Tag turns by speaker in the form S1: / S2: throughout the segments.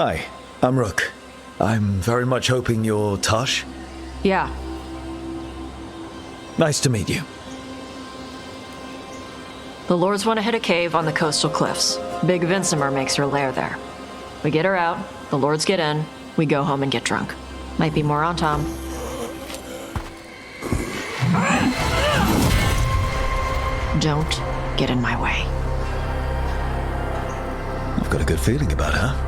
S1: Hi, I'm Rook. I'm very much hoping you're Taash.
S2: Yeah.
S1: Nice to meet you.
S2: The Lords want to hit a cave on the coastal cliffs. Big Vincimer makes her lair there. We get her out, the Lords get in, we go home and get drunk. Might be more on Tom. Don't get in my way.
S1: I've got a good feeling about her.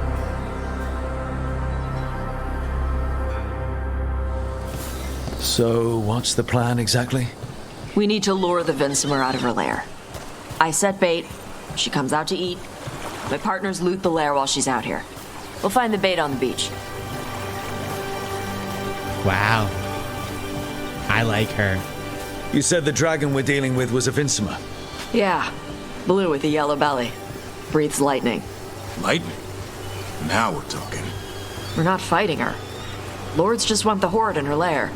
S1: So, what's the plan exactly?
S2: We need to lure the Vincimer out of her lair. I set bait, she comes out to eat. My partners loot the lair while she's out here. We'll find the bait on the beach.
S3: Wow. I like her.
S1: You said the dragon we're dealing with was a Vincimer.
S2: Yeah, blue with a yellow belly. Breathes lightning.
S4: Lightning? Now we're talking.
S2: We're not fighting her. Lords just want the horde in her lair.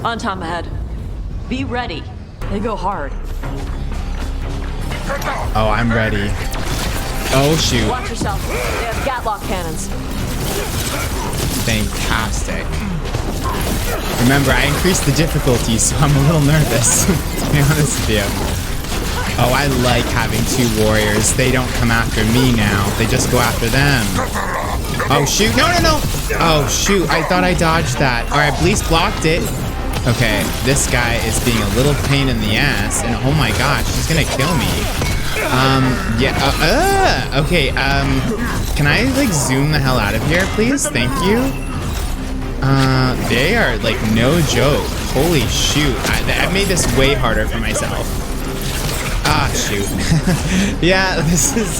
S2: On Tom ahead. Be ready. They go hard.
S3: Oh, I'm ready. Oh, shoot.
S2: Watch yourself. They have Gatlock cannons.
S3: Fantastic. Remember, I increased the difficulty, so I'm a little nervous, to be honest with you. Oh, I like having two warriors. They don't come after me now. They just go after them. Oh, shoot. No, no, no. Oh, shoot. I thought I dodged that. Or I at least blocked it. Okay, this guy is being a little pain in the ass, and oh my gosh, he's gonna kill me. Okay, can I, like, zoom the hell out of here, please? Thank you. They are, like, no joke. Holy shoot. I made this way harder for myself. Ah, shoot. Yeah, this is,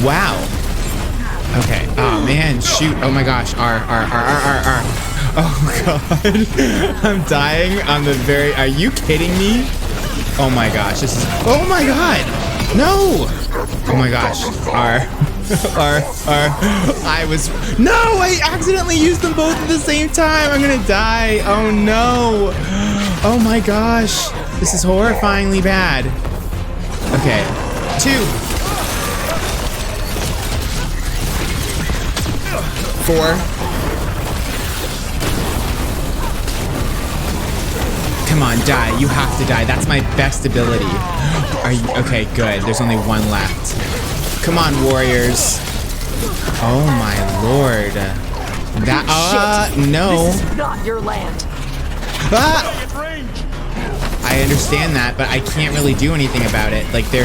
S3: wow. Okay, oh man, shoot. Oh my gosh, R. Oh god, I'm dying on the very, are you kidding me? Oh my gosh, this is, oh my god, no! Oh my gosh, no, I accidentally used them both at the same time. I'm gonna die, oh no. Oh my gosh, this is horrifyingly bad. Okay, 2. 4. Come on, die. You have to die. That's my best ability. Are you okay? Good. There's only one left. Come on, warriors. Oh my lord. That no.
S2: This is not your land.
S3: I understand that, but I can't really do anything about it. Like they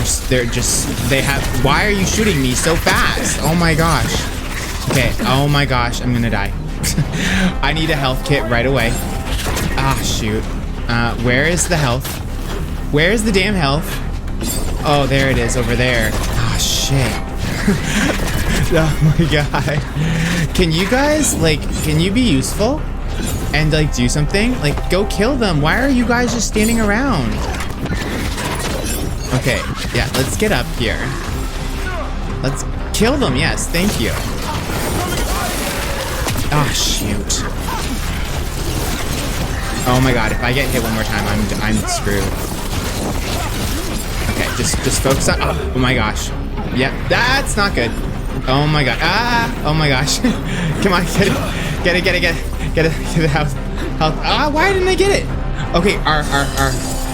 S3: have. Why are you shooting me so fast? Oh my gosh. Okay. Oh my gosh. I'm gonna die. I need a health kit right away. Ah, shoot. Where is the health? Where is the damn health? Oh, there it is, over there. Oh, shit. Oh my god. Can you guys, like, can you be useful? And, like, do something? Like, go kill them. Why are you guys just standing around? Okay, yeah, let's get up here. Let's kill them, yes, thank you. Ah, shoot. Oh my god, if I get hit one more time, I'm screwed. Okay, just focus on, oh my gosh. Yep, that's not good. Oh my god, oh my gosh. Come on, get it, get the health. Ah, why didn't I get it? Okay, R,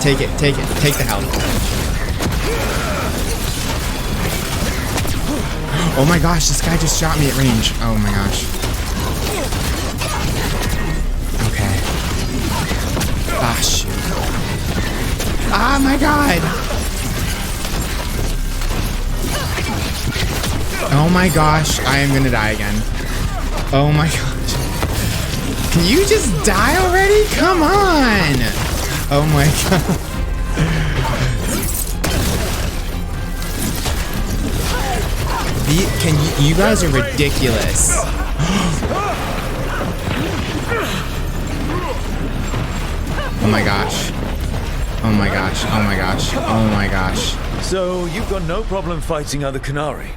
S3: take the health. Oh my gosh, this guy just shot me at range. Oh my gosh. Ah, shoot. Ah, my god. Oh my gosh, I am gonna die again. Oh my gosh. Can you just die already? Come on. Oh my god. You guys are ridiculous. Oh my gosh. Oh my gosh. Oh my gosh. Oh my gosh.
S1: So, you've got no problem fighting other Qunari?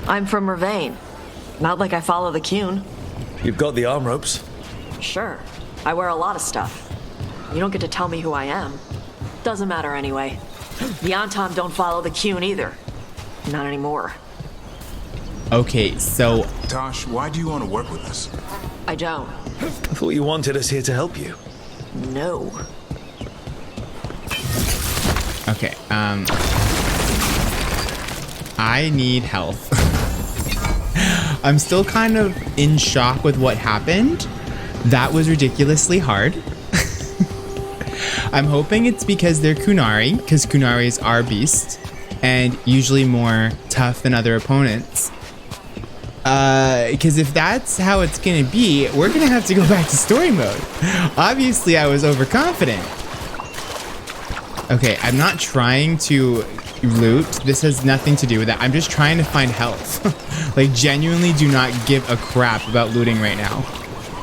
S2: I'm from Rivain. Not like I follow the Qun.
S1: You've got the arm ropes.
S2: Sure. I wear a lot of stuff. You don't get to tell me who I am. Doesn't matter anyway. The Antom don't follow the Qun either. Not anymore.
S3: Okay, so
S4: Taash, why do you want to work with us?
S2: I don't.
S1: I thought you wanted us here to help you.
S2: No.
S3: okay, I need health. I'm still kind of in shock with what happened. That was ridiculously hard. I'm hoping it's because they're Kunari, because Kunaris are beasts, and usually more tough than other opponents. Because if that's how it's gonna be, we're gonna have to go back to story mode. Obviously, I was overconfident. Okay, I'm not trying to loot. This has nothing to do with that. I'm just trying to find health. Like, genuinely do not give a crap about looting right now.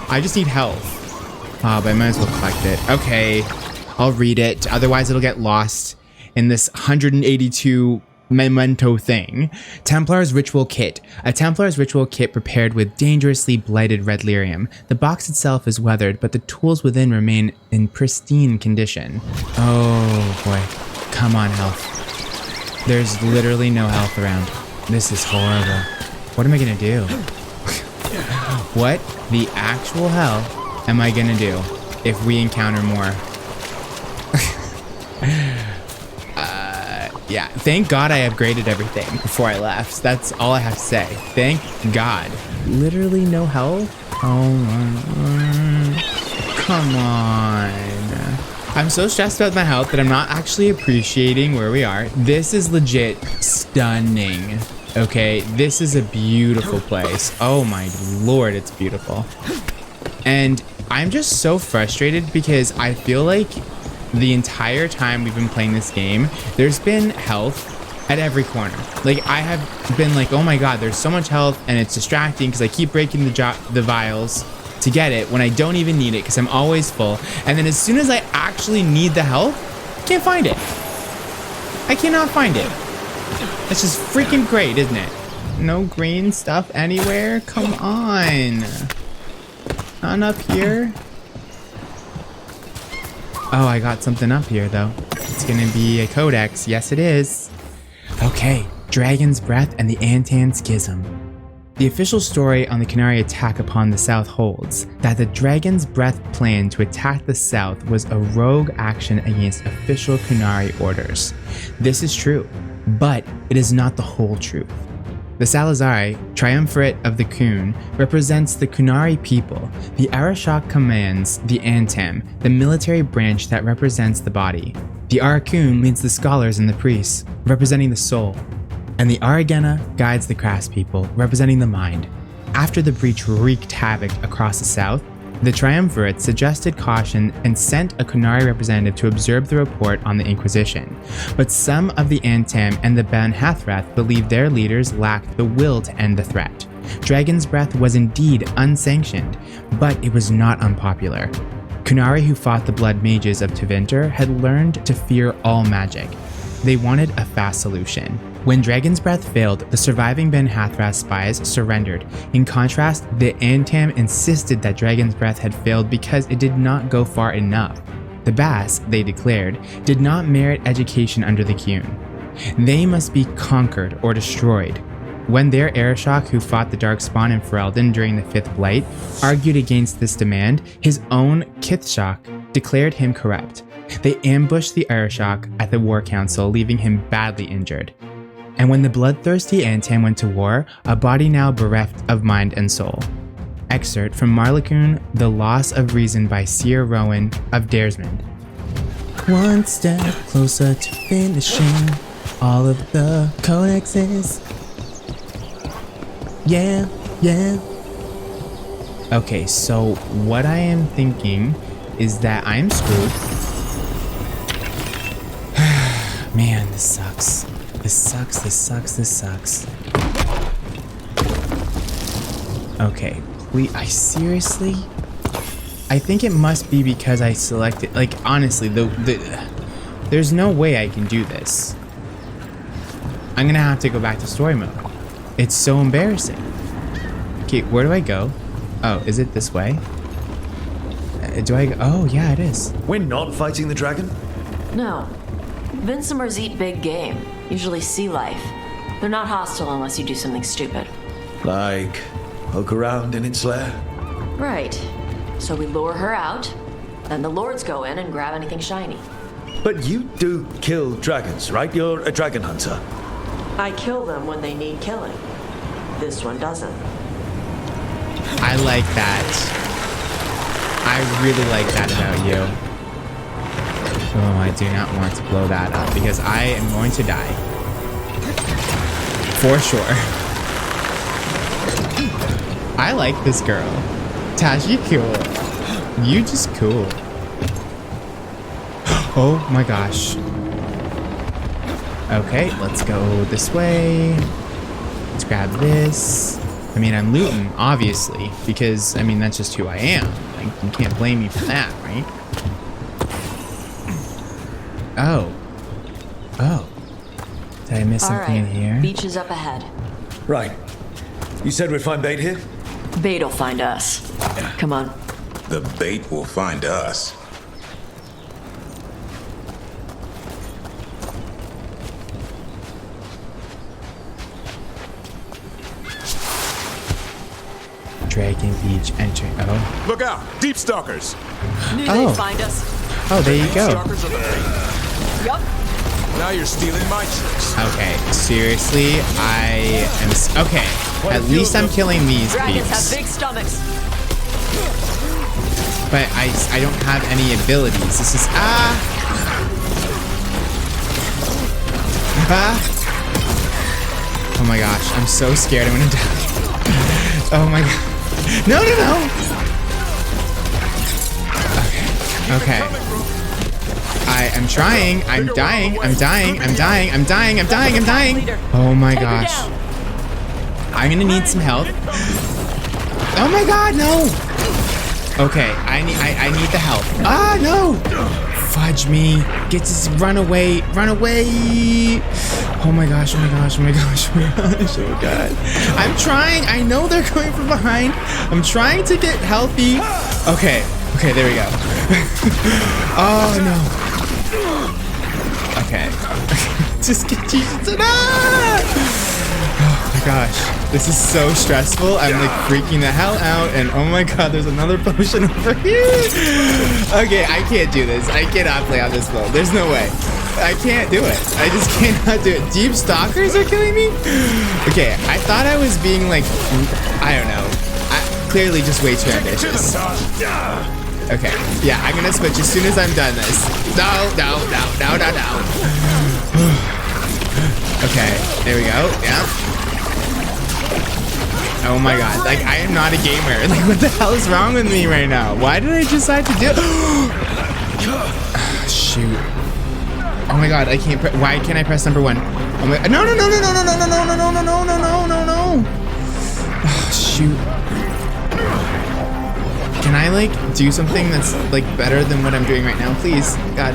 S3: I just need health. Oh, but I might as well collect it. Okay, I'll read it. Otherwise, it'll get lost in this 182 memento thing. Templar's Ritual Kit. A Templar's Ritual Kit prepared with dangerously blighted red lyrium. The box itself is weathered, but the tools within remain in pristine condition. Oh boy. Come on, health. There's literally no health around. This is horrible. What am I gonna do? What the actual hell am I gonna do if we encounter more? Yeah, thank God I upgraded everything before I left. That's all I have to say. Thank God. Literally no health? Oh my, come on. I'm so stressed about my health that I'm not actually appreciating where we are. This is legit stunning. Okay, this is a beautiful place. Oh my Lord, it's beautiful. And I'm just so frustrated because I feel like the entire time we've been playing this game, there's been health at every corner. Like, I have been like, oh my God, there's so much health, and it's distracting because I keep breaking the vials to get it when I don't even need it because I'm always full. And then as soon as I actually need the health, I can't find it. I cannot find it. It's just freaking great, isn't it? No green stuff anywhere? Come on. None up here? Oh, I got something up here, though. It's gonna be a Codex. Yes, it is. Okay, Dragon's Breath and the Antan Schism. The official story on the Kunari attack upon the South holds that the Dragon's Breath plan to attack the South was a rogue action against official Kunari orders. This is true, but it is not the whole truth. The Salazari, triumvirate of the Qun, represents the Kunari people. The Arashok commands the Antam, the military branch that represents the body. The Arakun leads the scholars and the priests, representing the soul. And the Aragena guides the craftspeople, representing the mind. After the breach wreaked havoc across the south, the triumvirate suggested caution and sent a Kunari representative to observe the report on the Inquisition. But some of the Antam and the Ben Hathrath believed their leaders lacked the will to end the threat. Dragon's Breath was indeed unsanctioned, but it was not unpopular. Kunari who fought the Blood Mages of Tevinter had learned to fear all magic. They wanted a fast solution. When Dragon's Breath failed, the surviving Ben Hathrath spies surrendered. In contrast, the Antam insisted that Dragon's Breath had failed because it did not go far enough. The Bass, they declared, did not merit education under the Qun. They must be conquered or destroyed. When their Arashok who fought the Darkspawn in Ferelden during the Fifth Blight argued against this demand, his own Kithshok declared him corrupt. They ambushed the Arashok at the War Council, leaving him badly injured. And when the bloodthirsty Antam went to war, a body now bereft of mind and soul. Excerpt from Marlekun, The Loss of Reason by Seer Rowan of Daresmond. One step closer to finishing all of the codexes. Yeah, yeah. Okay, so what I am thinking is that I'm screwed. Man, this sucks. This sucks, this sucks, this sucks. Okay, please, seriously? I think it must be because I selected, like, honestly, there's no way I can do this. I'm gonna have to go back to story mode. It's so embarrassing. Okay, where do I go? Oh, is it this way? Do I? Oh, yeah, it is.
S1: We're not fighting the dragon?
S2: No. Vinsimers eat big game, usually sea life. They're not hostile unless you do something stupid.
S1: Like, poke around in its lair?
S2: Right. So we lure her out, then the lords go in and grab anything shiny.
S1: But you do kill dragons, right? You're a dragon hunter.
S2: I kill them when they need killing. This one doesn't.
S3: I like that. I really like that about you. Oh, I do not want to blow that up because I am going to die. For sure. I like this girl. Taash, you cool. You just cool. Oh my gosh. Okay, let's go this way. Let's grab this. I mean, I'm looting, obviously, because, I mean, that's just who I am. Like, you can't blame me for that, right? Oh. Oh. Did I miss something in here?
S2: Beach is up ahead.
S1: Right. You said we'd find bait here?
S2: Bait'll find us. Come on.
S4: The bait will find us.
S3: Dragon Beach entering. Oh.
S4: Look out! Deep stalkers!
S2: Knew
S3: Oh.
S2: they'd find us.
S3: Oh, there you go.
S4: Stalkers are the bait.
S2: Yup.
S4: Now you're stealing my tricks.
S3: Okay, seriously, I am. Okay, at least I'm killing these
S2: Dragons have
S3: beeps.
S2: big stomachs.
S3: But I don't have any abilities. This is Oh my gosh, I'm so scared I'm gonna die. Oh my god. No, no, no! Okay. I am trying. I'm dying. I'm dying. I'm dying. I'm dying. I'm dying. I'm dying. Oh my gosh. I'm gonna need some help. Oh my god, no! Okay, I need the help. Ah, no! Fudge me. Get this, run away. Run away. Oh my gosh, oh my gosh, oh my gosh, oh my gosh, oh my god. I'm trying. I know they're coming from behind. I'm trying to get healthy. Okay, okay, there we go. Oh no. Okay. Just get Jesus. Oh my gosh. This is so stressful. I'm like freaking the hell out. And oh my god, there's another potion over here. Okay, I can't do this. I cannot play on this floor. There's no way. I can't do it. I just cannot do it. Deep stalkers are killing me? Okay, I thought I was being like, I don't know. Clearly just way too ambitious. Okay, yeah, I'm gonna switch as soon as I'm done this. No, no, no, no, no, no. Okay, there we go, yeah. Oh my god, like I am not a gamer. Like what the hell is wrong with me right now? Why did I decide to do Shoot. Oh my god, I can't why can't I press number 1? Oh my no no no no no no no no no no no no no no no no. Oh, shoot. Can I like do something that's like better than what I'm doing right now, please? God.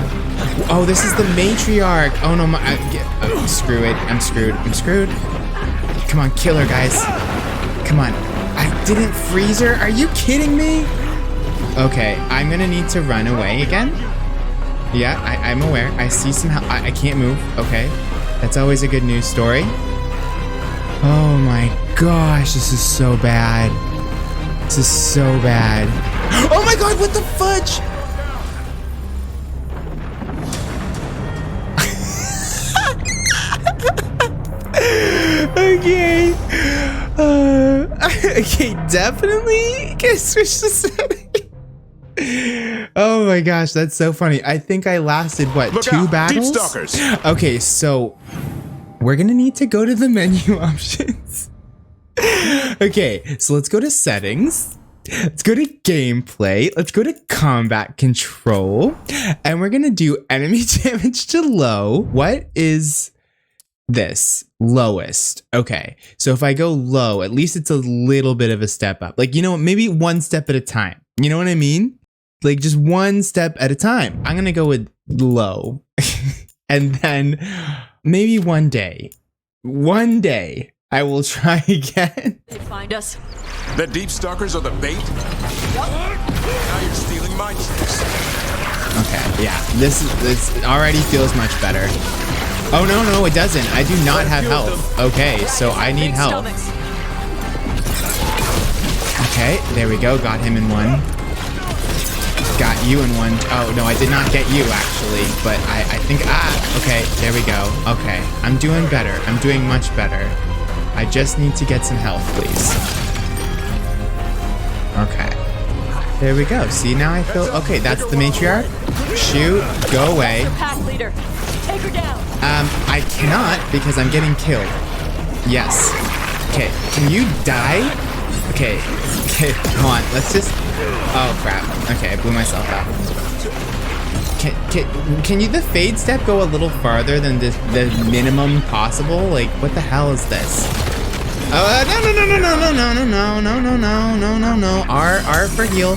S3: Oh, this is the matriarch. Oh no, oh, screw it. I'm screwed. I'm screwed. Come on, kill her, guys. Come on. I didn't freeze her. Are you kidding me? Okay, I'm gonna need to run away again. Yeah, I'm aware. I see some help. I can't move. Okay, that's always a good news story. Oh my gosh, this is so bad. This is so bad. Oh my god, what the fudge? Okay. Okay, definitely can switch to setting. Oh my gosh, that's so funny. I think I lasted, what,
S4: Look
S3: 2
S4: out,
S3: battles?
S4: Deep stalkers.
S3: Okay, so we're gonna need to go to the menu options. Okay, so let's go to settings. Let's go to gameplay. Let's go to combat control. And we're gonna do enemy damage to low. What is this? Lowest. Okay, so if I go low, at least it's a little bit of a step up. Like, you know, maybe 1 step at a time. You know what I mean? Like just 1 step at a time. I'm gonna go with low. And then maybe one day I will try again.
S2: They find us.
S4: The deep stalkers are the bait? Now you're stealing my tricks.
S3: Okay, yeah. This already feels much better. Oh, no, it doesn't. I do not have health. Okay, so I need help. Okay, there we go. Got him in one. Got you in one. Oh, no, I did not get you, actually. But I think... okay, there we go. Okay, I'm doing better. I'm doing much better. I just need to get some health, please. Okay. There we go. See, now I feel... Okay, that's the matriarch. Shoot. Go away.
S2: Pack leader. Take her down.
S3: I cannot because I'm getting killed. Yes. Okay, can you die? Okay, come on. Let's just... Oh, crap. Okay, I blew myself out. Can you, the fade step go a little farther than the minimum possible? Like, what the hell is this? Oh, no. R for heal.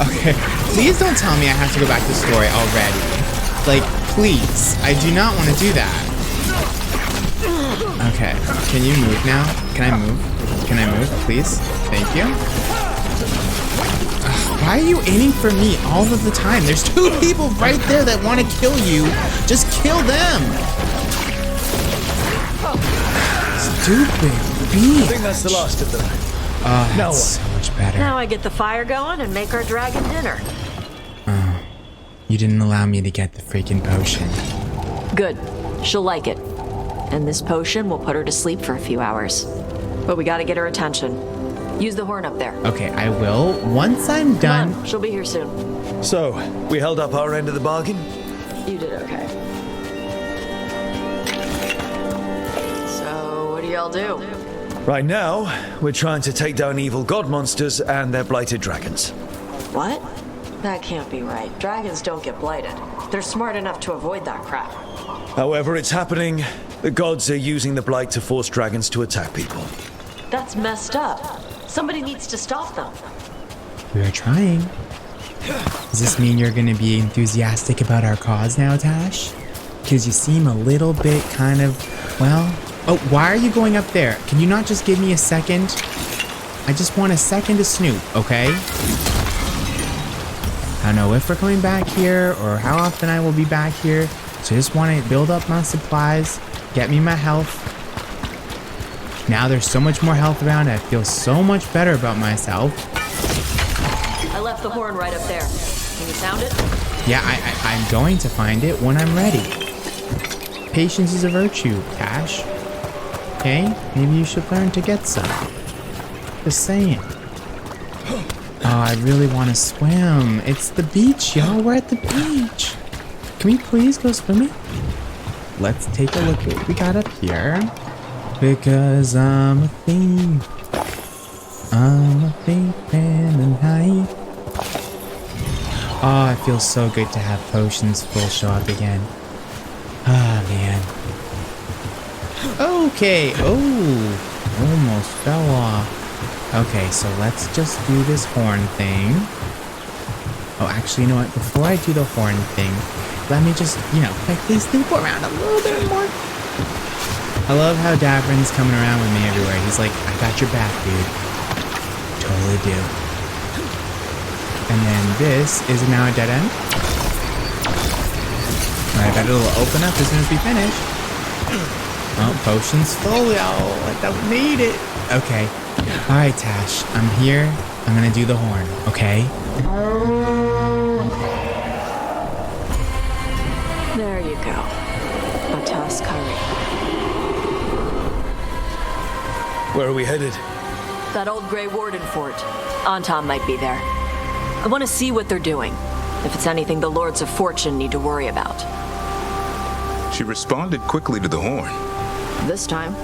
S3: Okay, please don't tell me I have to go back to story already. Like, please. I do not want to do that. Okay, can you move now? Can I move? Can I move, please? Thank you. Why are you aiming for me all of the time? There's two people right there that want to kill you. Just kill them. Stupid beast.
S1: I think that's the last of them.
S3: Oh, that's so much better.
S2: Now I get the fire going and make our dragon dinner.
S3: Oh, you didn't allow me to get the freaking potion.
S2: Good. She'll like it. And this potion will put her to sleep for a few hours. But we gotta get her attention. Use the horn up there.
S3: Okay, I will. Once I'm done.
S2: Come on, she'll be here soon.
S1: So, we held up our end of the bargain?
S2: You did okay. So, what do y'all do?
S1: Right now, we're trying to take down evil god monsters and their blighted dragons.
S2: What? That can't be right. Dragons don't get blighted. They're smart enough to avoid that crap.
S1: However, it's happening. The gods are using the blight to force dragons to attack people.
S2: That's messed up. Somebody needs to stop them.
S3: We are trying. Does this mean you're going to be enthusiastic about our cause now, Taash? Because you seem a little bit kind of, well... Oh, why are you going up there? Can you not just give me a second? I just want a second to snoop, okay? I don't know if we're coming back here or how often I will be back here. So I just want to build up my supplies, get me my health. Now there's so much more health around, I feel so much better about myself.
S2: I left the horn right up there. Can you sound it?
S3: Yeah, I'm going to find it when I'm ready. Patience is a virtue, Taash. Okay, maybe you should learn to get some. Just saying. Oh, I really want to swim. It's the beach, y'all. We're at the beach. Can we please go swimming? Let's take a look at what we got up here. Because I'm a thief. I'm a thief in the night. Oh, it feels so good to have potions full show up again. Ah, man. Okay. Oh, almost fell off. Okay, so let's just do this horn thing. Oh, actually, you know what? Before I do the horn thing, let me just, like this thing go around a little bit more. I love how Davrin's coming around with me everywhere. He's like, I got your back, dude. Totally do. And then this is now a dead end. Alright, I got a little open up as soon as we finish. Oh, potion's full, y'all. I don't need it. Okay. Alright, Taash. I'm here. I'm gonna do the horn, okay?
S2: There you go. A toss curry.
S1: Where are we headed?
S2: That old Grey Warden fort. Anton might be there. I want to see what they're doing. If it's anything the Lords of Fortune need to worry about.
S4: She responded quickly to the horn.
S2: This time.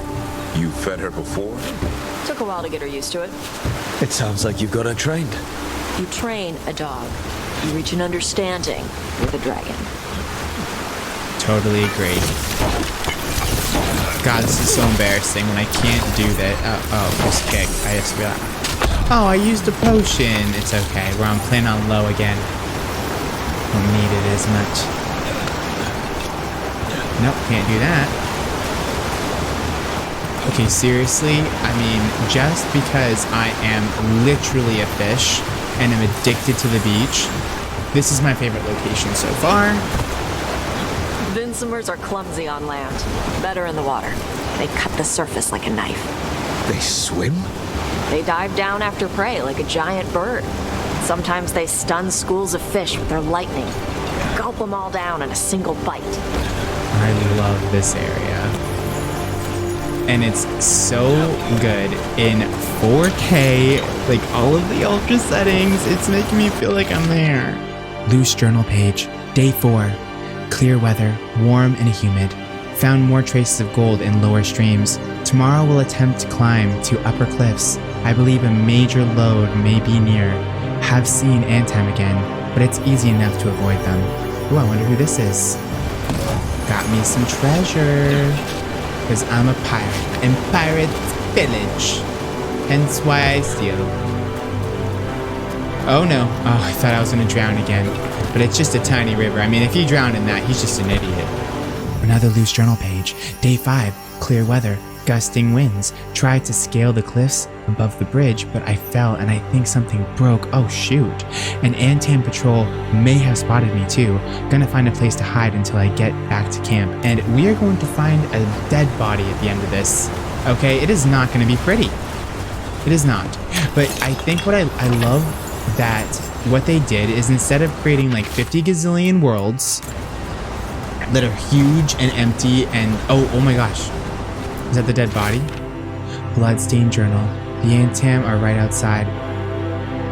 S4: You fed her before?
S2: Took a while to get her used to it.
S1: It sounds like you've got her trained.
S2: You train a dog. You reach an understanding with a dragon.
S3: Totally agree. God, this is so embarrassing when I can't do that. Oh, just kick. I just realized. Oh, I used a potion. It's okay. We're on plan on low again. Don't need it as much. Nope, can't do that. Okay, seriously, I mean, just because I am literally a fish and am addicted to the beach, this is my favorite location so far.
S2: Vincimers are clumsy on land, better in the water. They cut the surface like a knife.
S1: They swim?
S2: They dive down after prey like a giant bird. Sometimes they stun schools of fish with their lightning. Gulp them all down in a single bite.
S3: I love this area. And it's so good in 4K, like all of the ultra settings. It's making me feel like I'm there. Loose journal page, day 4. Clear weather, warm and humid. Found more traces of gold in lower streams. Tomorrow we'll attempt to climb to upper cliffs. I believe a major load may be near. Have seen Antam again, but it's easy enough to avoid them. Ooh, I wonder who this is. Got me some treasure. Because I'm a pirate, and pirates pillage. Hence why I steal. Oh no. Oh, I thought I was gonna drown again. But it's just a tiny river. I mean, if you drown in that, he's just an idiot. Another loose journal page. Day 5. Clear weather. Gusting winds. Tried to scale the cliffs above the bridge, but I fell and I think something broke. Oh shoot. An Antam patrol may have spotted me too. Gonna find a place to hide until I get back to camp. And we are going to find a dead body at the end of this. Okay, it is not gonna be pretty. It is not. But I think what I love that what they did is instead of creating like 50 gazillion worlds that are huge and empty and oh my gosh. Is that the dead body? Bloodstained journal. The Antam are right outside.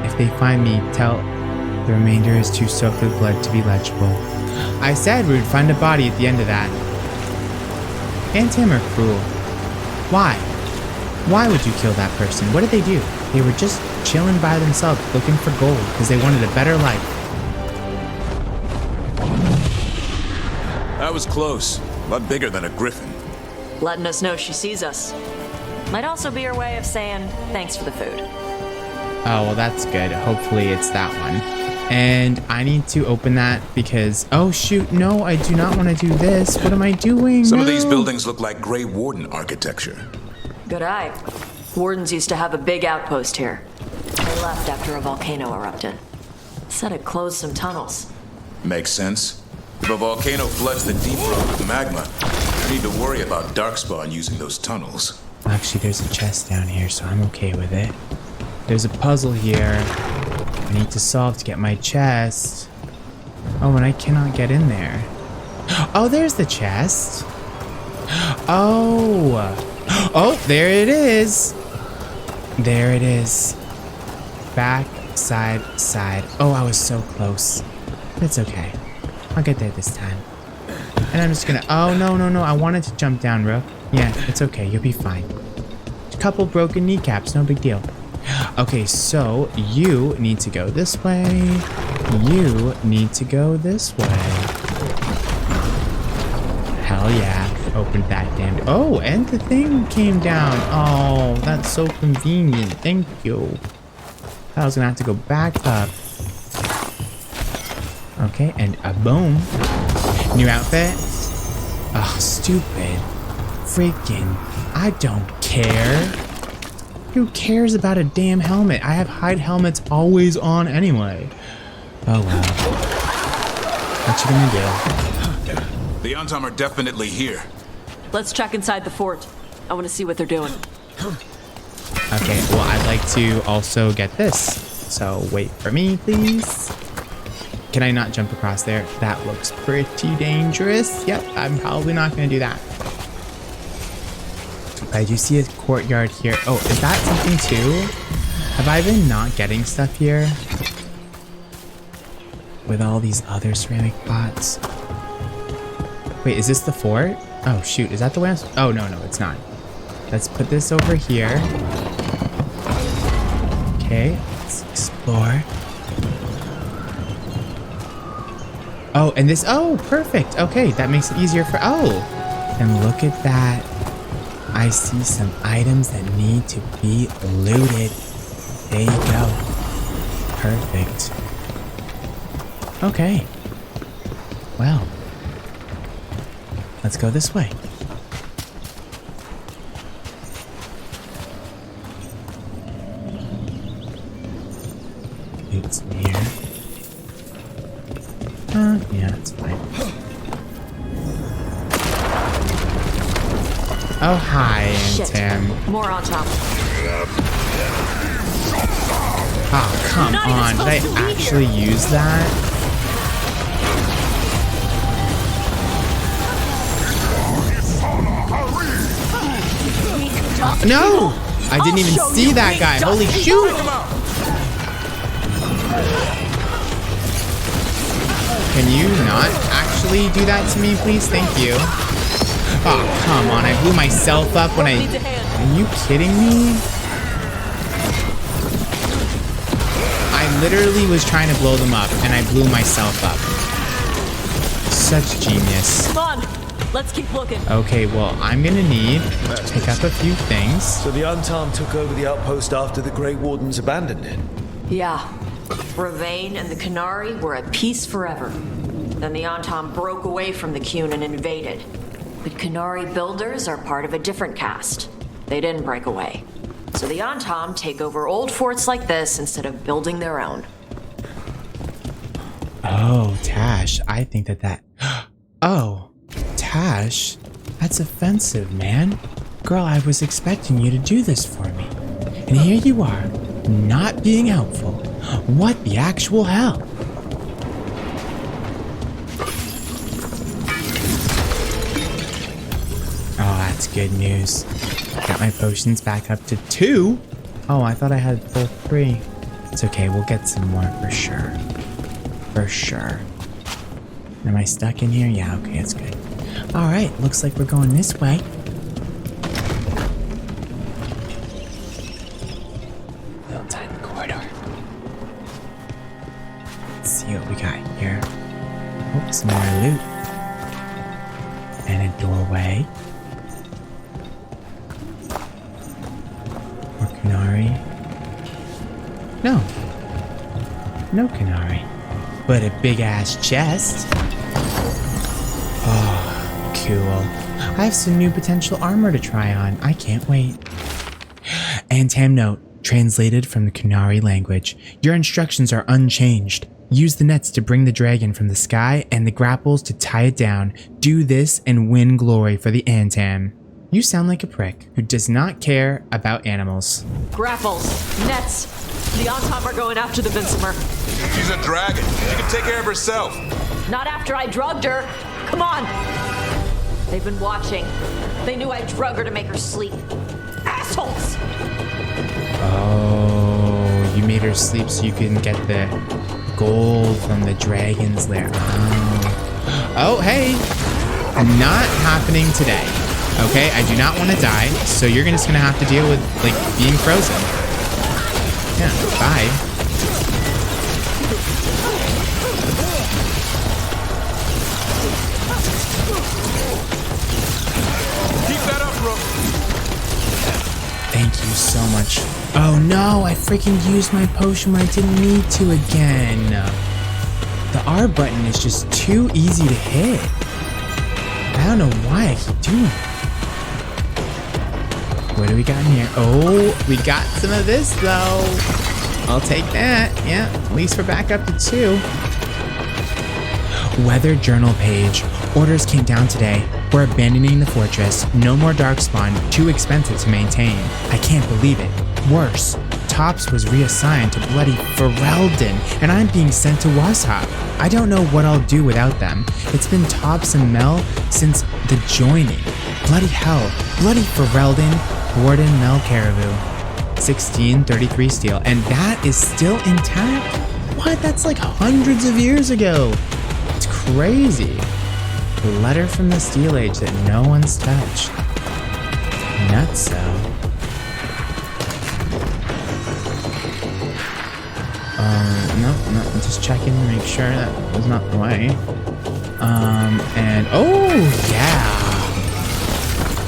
S3: If they find me, tell the remainder is too soaked with blood to be legible. I said we would find a body at the end of that. Antam are cruel. Why? Why would you kill that person? What did they do? They were just chilling by themselves looking for gold because they wanted a better life.
S4: That was close. A lot bigger than a griffin.
S2: Letting us know she sees us. Might also be her way of saying thanks for the food.
S3: Oh, well, that's good. Hopefully it's that one. And I need to open that because... Oh, shoot. No, I do not want to do this. What am I doing?
S4: Some of these buildings look like Grey Warden architecture.
S2: Good eye. Wardens used to have a big outpost here. They left after a volcano erupted. Said it closed some tunnels.
S4: Makes sense. If a volcano floods the deep road with magma, you need to worry about Darkspawn using those tunnels.
S3: Actually, there's a chest down here, so I'm okay with it. There's a puzzle here I need to solve to get my chest. Oh, and I cannot get in there. Oh, there's the chest. Oh, there it is. There it is. Back, side, side. Oh, I was so close. It's okay. I'll get there this time. And I'm just gonna... Oh, no. I wanted to jump down, Rook. Yeah, it's okay. You'll be fine. A couple broken kneecaps. No big deal. Okay, so you need to go this way. You need to go this way. Hell yeah. Opened that damn... Oh, and the thing came down. Oh, that's so convenient. Thank you. I was gonna have to go back up. Okay, and a boom. New outfit. Oh, stupid. Freaking. I don't care. Who cares about a damn helmet? I have hide helmets always on anyway. Oh, well. What you gonna do?
S4: The Antam are definitely here.
S2: Let's check inside the fort. I want to see what they're doing.
S3: Okay, well, I'd like to also get this. So wait for me, please. Can I not jump across there? That looks pretty dangerous. Yep, I'm probably not going to do that. I do see a courtyard here. Oh, is that something too? Have I been not getting stuff here? With all these other ceramic pots. Wait, is this the fort? Oh, shoot. Is that the way I'm... Oh, no, it's not. Let's put this over here. Okay, let's explore. Oh, and this... Oh, perfect. Okay, that makes it easier for... Oh, and look at that. I see some items that need to be looted. There you go. Perfect. Okay. Well. Let's go this way. It's here. Yeah, it's fine. Oh, hi,
S2: Shit.
S3: Tim.
S2: More on top.
S3: Oh, come
S2: Not even
S3: on. Did I
S2: supposed to be
S3: actually use that? No! I didn't even see that guy. Holy shoot! Can you not actually do that to me, please? Thank you. Oh, come on. I blew myself up when I... Are you kidding me? I literally was trying to blow them up, and I blew myself up. Such genius.
S2: Come on, let's keep looking.
S3: Okay, well, I'm gonna need to pick up a few things.
S1: So the Untarmed took over the outpost after the Grey Wardens abandoned it.
S2: Yeah. Rivain and the Canary were at peace forever. Then the Antom broke away from the Qun and invaded. But Canary builders are part of a different caste. They didn't break away. So the Antom take over old forts like this instead of building their own.
S3: Oh, Taash, I think that... Oh, Taash, that's offensive, man. Girl, I was expecting you to do this for me. And here you are, not being helpful. What the actual hell? Oh, that's good news. Got my potions back up to 2. Oh, I thought I had full 3. It's okay, we'll get some more for sure. For sure. Am I stuck in here? Yeah, okay, it's good. Alright, looks like we're going this way. Little tiny corridor. Let's see what we got here. Oh, some more loot. And a doorway. More Canary. No. No Canary. But a big ass chest. Oh, cool. I have some new potential armor to try on. I can't wait. And Tam note, translated from the Canary language. Your instructions are unchanged. Use the nets to bring the dragon from the sky and the grapples to tie it down. Do this and win glory for the Antam. You sound like a prick who does not care about animals.
S2: Grapples, nets. The Antom are going after the Vincimer.
S4: She's a dragon. She can take care of herself.
S2: Not after I drugged her. Come on. They've been watching. They knew I drug her to make her sleep. Assholes!
S3: Oh, you made her sleep so you can get the gold from the dragon's lair. Oh, hey. Not happening today. Okay, I do not want to die, so you're just gonna have to deal with, like, being frozen. Yeah, bye.
S4: Keep that up, bro.
S3: Thank you so much. Oh no, I freaking used my potion when I didn't need to again. The R button is just too easy to hit. I don't know why I keep doing it. What do we got in here? Oh, we got some of this though. I'll take that. Yeah, at least we're back up to 2. Weather journal page. Orders came down today. We're abandoning the fortress. No more darkspawn. Too expensive to maintain. I can't believe it. Worse, Tops was reassigned to bloody Ferelden, and I'm being sent to Washop. I don't know what I'll do without them. It's been Tops and Mel since the joining. Bloody hell. Bloody Ferelden. Warden Mel Caribou. 1633 steel. And that is still intact? What? That's like hundreds of years ago. It's crazy. A letter from the Steel Age that no one's touched. Nutso. No, I'm just checking to make sure that was not the way. And oh yeah.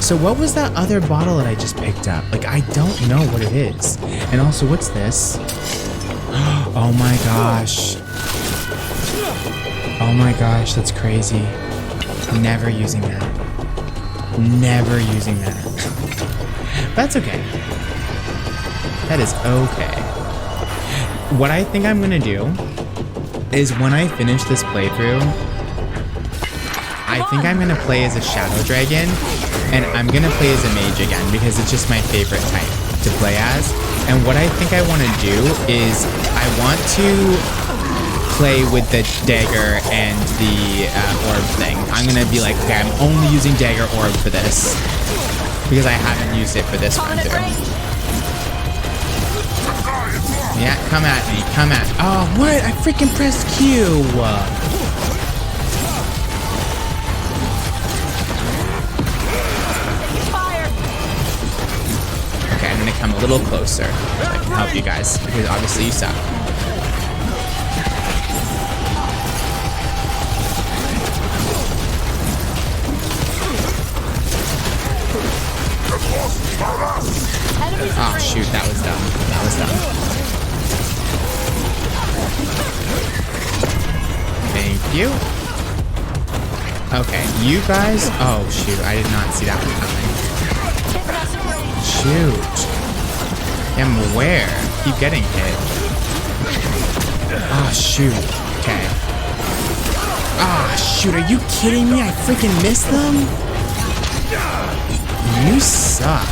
S3: So what was that other bottle that I just picked up? Like, I don't know what it is. And also, what's this? Oh my gosh. Oh my gosh, that's crazy. Never using that. Never using that. That's okay. That is okay. what I think I'm gonna do is when I finish this playthrough, I think I'm gonna play as a Shadow Dragon, and I'm gonna play as a mage again because it's just my favorite type to play as. And what I think I want to do is I want to play with the dagger and the orb thing. I'm gonna be like, okay, I'm only using dagger orb for this because I haven't used it for this run through. Yeah, come at me, come at. Oh, what? I freaking pressed Q. Okay, I'm gonna come a little closer so I can help you guys because obviously you suck. Oh shoot, that was dumb. That was dumb. Thank you. Okay, you guys. Oh shoot, I did not see that one coming. Shoot. I'm aware. Keep getting hit. Oh shoot. Okay. Ah shoot, are you kidding me? I freaking missed them? You suck.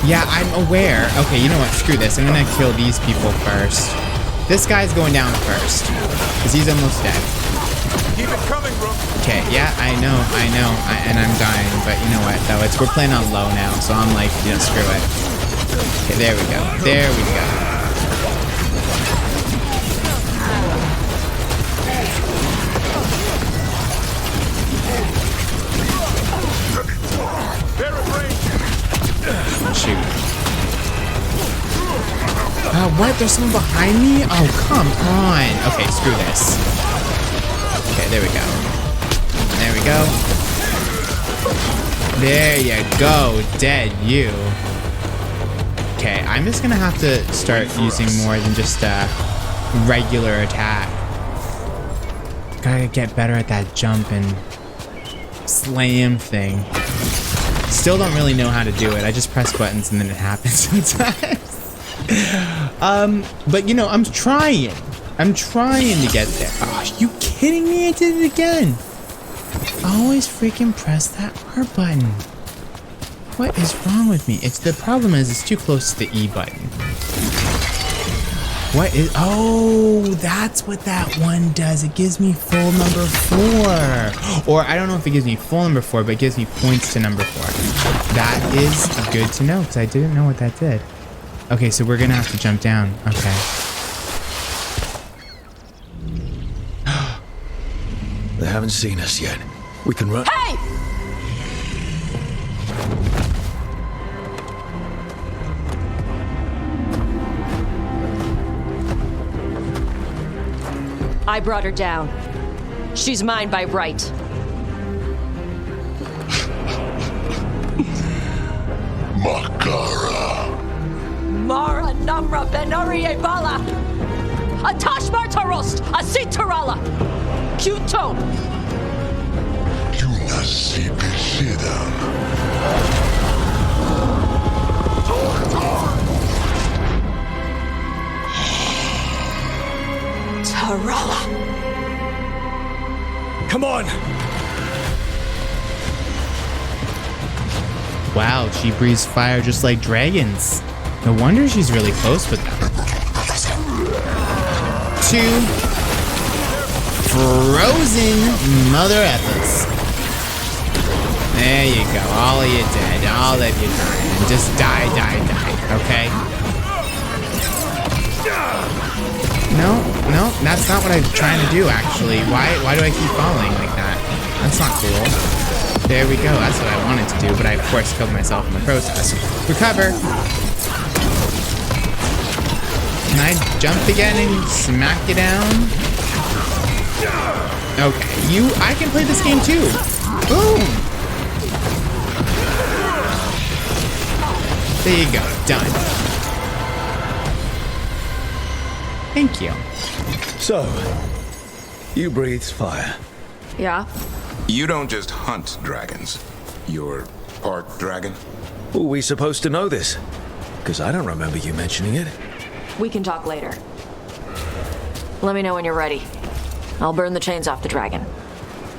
S3: Yeah, I'm aware. Okay, you know what? Screw this. I'm gonna kill these people first. This guy's going down first because he's almost dead.
S4: Keep it coming, bro.
S3: Okay, yeah, I know, and I'm dying, but you know what, though, we're playing on low now, so I'm like, you know, screw it. Okay, there we go, there we go. Shoot. What? There's someone behind me? Oh, come on. Okay, screw this. Okay, there we go. There we go. There you go. Dead, you. Okay, I'm just gonna have to start using more than just a regular attack. Gotta get better at that jump and slam thing. Still don't really know how to do it. I just press buttons and then it happens sometimes. But you know, I'm trying. I'm trying to get there. Oh, are you kidding me? I did it again. I always freaking press that R button. What is wrong with me? The problem is it's too close to the E button. What is, oh, that's what that one does. It gives me full number 4. Or I don't know if it gives me full number 4, but it gives me points to number 4. That is good to know because I didn't know what that did. Okay, so we're gonna have to jump down. Okay.
S1: They haven't seen us yet. We can run.
S2: Hey! I brought her down. She's mine by right.
S5: Makara.
S2: Mara Namra Benarie Bala. A Taash Martarost, a Sitarala. Kuto.
S5: Yunasi Bishidam.
S2: Tarala.
S1: Come on!
S3: Wow, she breathes fire just like dragons. No wonder she's really close with them. 2 frozen mother effers. There you go. All of you dead. All of you dying. Just die, okay? No, that's not what I'm trying to do, actually. Why do I keep falling like that? That's not cool. There we go. That's what I wanted to do, but I, of course, killed myself in the process. Recover. Can I jump again and smack you down? Okay, I can play this game too. Boom. There you go. Done. Thank you.
S1: So, you breathe fire.
S2: Yeah?
S4: You don't just hunt dragons. You're part dragon?
S1: Were we supposed to know this? Because I don't remember you mentioning it.
S2: We can talk later. Let me know when you're ready. I'll burn the chains off the dragon.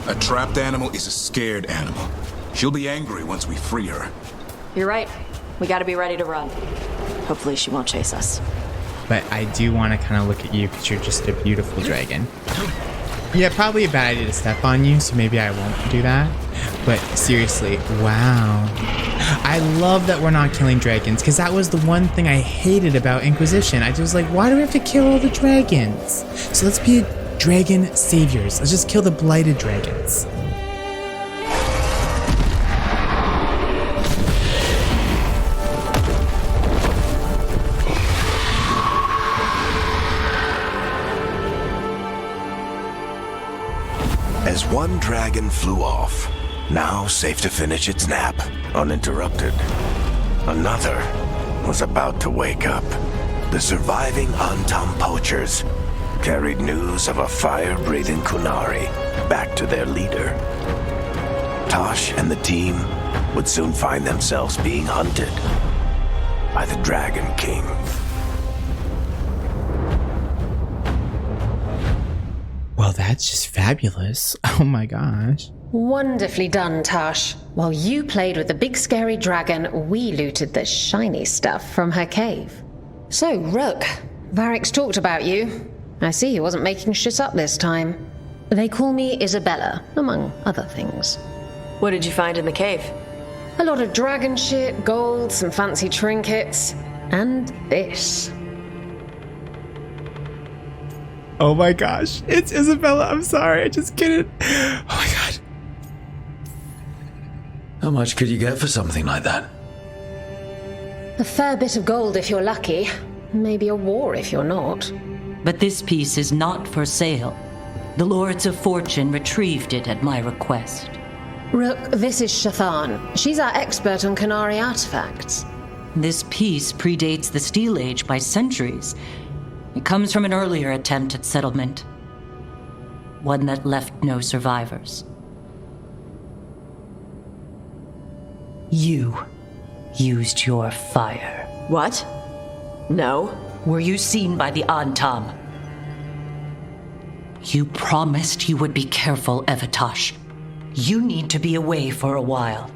S4: A trapped animal is a scared animal. She'll be angry once we free her.
S2: You're right. We gotta be ready to run. Hopefully she won't chase us.
S3: But I do want to kind of look at you because you're just a beautiful dragon. Yeah, probably a bad idea to step on you, so maybe I won't do that. But seriously, wow. I love that we're not killing dragons, because that was the one thing I hated about Inquisition. I just was like, why do we have to kill all the dragons? So let's be dragon saviors. Let's just kill the blighted dragons.
S6: As one dragon flew off, now safe to finish its nap, uninterrupted, another was about to wake up. The surviving Antam poachers carried news of a fire-breathing Kunari back to their leader. Taash and the team would soon find themselves being hunted by the Dragon King.
S3: Well, that's just fabulous. Oh my gosh.
S7: Wonderfully done, Taash. While you played with the big scary dragon, we looted the shiny stuff from her cave. So, Rook, Varric's talked about you. I see he wasn't making shit up this time. They call me Isabella, among other things.
S2: What did you find in the cave?
S7: A lot of dragon shit, gold, some fancy trinkets, and this.
S3: Oh my gosh. It's Isabella. I'm sorry. I just couldn't. Oh my god.
S1: How much could you get for something like that?
S7: A fair bit of gold if you're lucky. Maybe a war if you're not.
S8: But this piece is not for sale. The Lords of Fortune retrieved it at my request.
S7: Rook, this is Shathan. She's our expert on Kunari artifacts.
S8: This piece predates the Steel Age by centuries. It comes from an earlier attempt at settlement. One that left no survivors. You used your fire.
S2: What? No.
S8: Were you seen by the Antam? You promised you would be careful, Evatash. You need to be away for a while.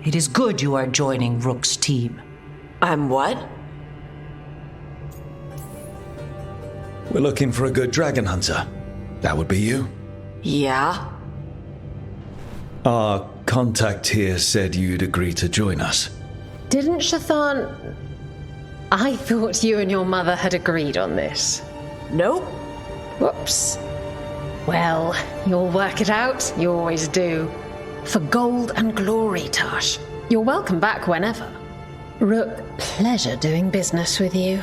S8: It is good you are joining Rook's team.
S2: I'm what?
S1: We're looking for a good dragon hunter. That would be you.
S2: Yeah?
S1: Our contact here said you'd agree to join us.
S7: Didn't Shathan... I thought you and your mother had agreed on this.
S2: Nope.
S7: Whoops. Well, you'll work it out. You always do. For gold and glory, Taash. You're welcome back whenever. Rook, pleasure doing business with you.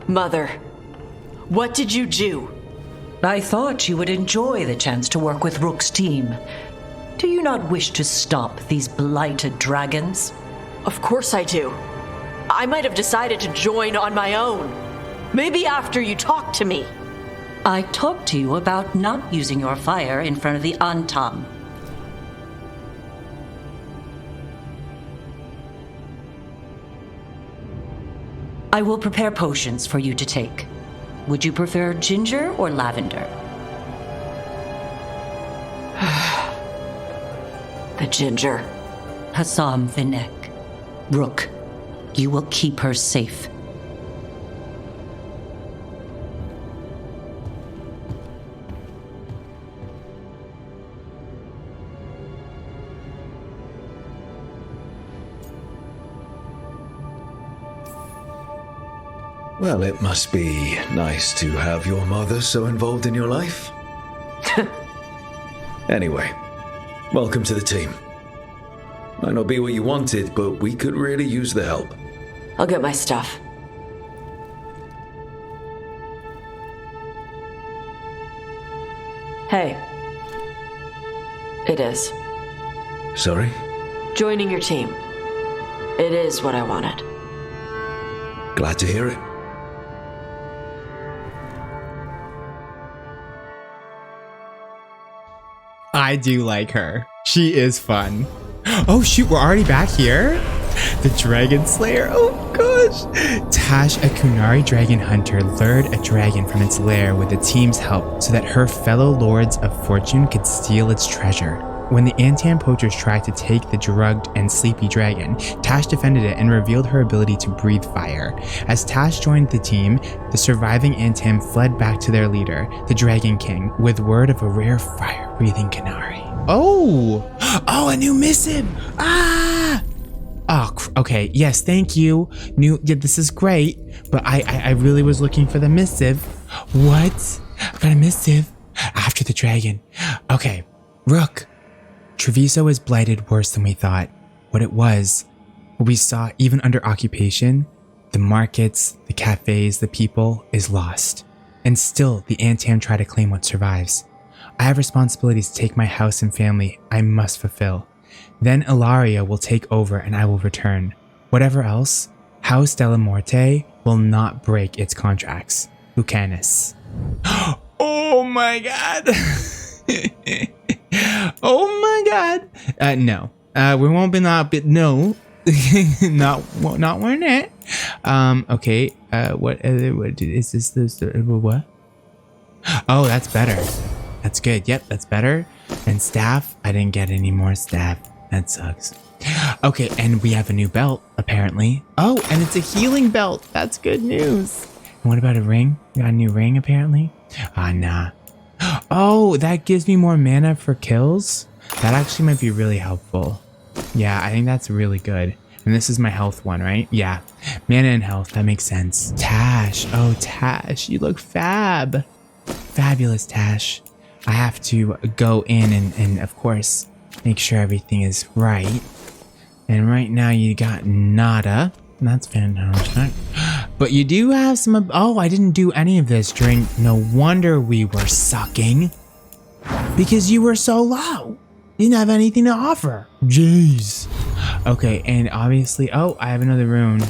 S2: Mother, what did you do?
S8: I thought you would enjoy the chance to work with Rook's team. Do you not wish to stop these blighted dragons?
S2: Of course I do. I might have decided to join on my own. Maybe after you talked to me.
S8: I talked to you about not using your fire in front of the Antam. I will prepare potions for you to take. Would you prefer ginger or lavender?
S2: The ginger.
S8: Hassam Vinek. Rook, you will keep her safe.
S1: Well, it must be nice to have your mother so involved in your life. Anyway, welcome to the team. Might not be what you wanted, but we could really use the help.
S2: I'll get my stuff. Hey. It is.
S1: Sorry?
S2: Joining your team. It is what I wanted.
S1: Glad to hear it.
S3: I do like her. She is fun. Oh shoot, we're already back here? The Dragon Slayer. Oh gosh. Taash, a Kunari dragon hunter, lured a dragon from its lair with the team's help so that her fellow lords of fortune could steal its treasure. When the Antam poachers tried to take the drugged and sleepy dragon, Taash defended it and revealed her ability to breathe fire. As Taash joined the team, the surviving Antam fled back to their leader, the Dragon King, with word of a rare fire-breathing Kunari. Oh, a new missive. Oh, okay. Yes, thank you. Yeah, this is great, but I really was looking for the missive. What? I got a missive after the dragon. Okay, Rook. Treviso is blighted worse than we thought. What it was, what we saw even under occupation, the markets, the cafes, the people, is lost. And still, the Antam try to claim what survives. I have responsibilities to take my house and family I must fulfill. Then Ilaria will take over and I will return. Whatever else, House Della Morte will not break its contracts. Lucanus. Oh my god! Oh my god! No. We won't be no. not wearing it. Okay. What is this? What? Oh, that's better. That's good. Yep, that's better. And staff. I didn't get any more staff. That sucks. Okay, and we have a new belt, apparently. Oh, and it's a healing belt. That's good news. And what about a ring? You got a new ring, apparently? Nah. Oh, that gives me more mana for kills? That actually might be really helpful. Yeah, I think that's really good. And this is my health one, right? Yeah. Mana and health, that makes sense. Taash. Oh, Taash, you look fab. Fabulous, Taash. I have to go in and of course, make sure everything is right. And right now you got nada. That's fantastic. But you do have some... Oh, I didn't do any of this during... No wonder we were sucking. Because you were so low. You didn't have anything to offer. Jeez. Okay, and obviously... Oh, I have another rune.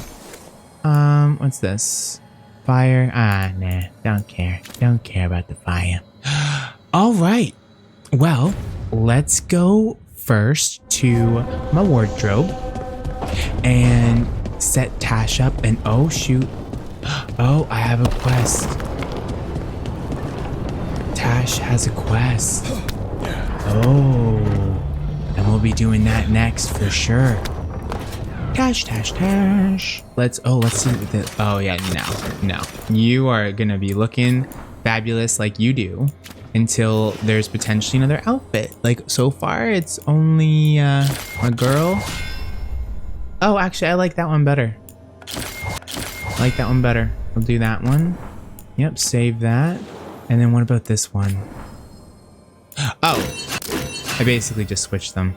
S3: What's this? Fire? Nah. Don't care. Don't care about the fire. All right. Well, let's go first to my wardrobe. And... set Taash up and oh shoot. Oh, I have a quest. Taash has a quest. Oh, and we'll be doing that next for sure. Taash. Let's see this. Oh yeah, no. You are gonna be looking fabulous like you do until there's potentially another outfit. Like so far it's only a girl. Oh, actually, I like that one better. I'll do that one. Yep, save that. And then what about this one? Oh, I basically just switched them.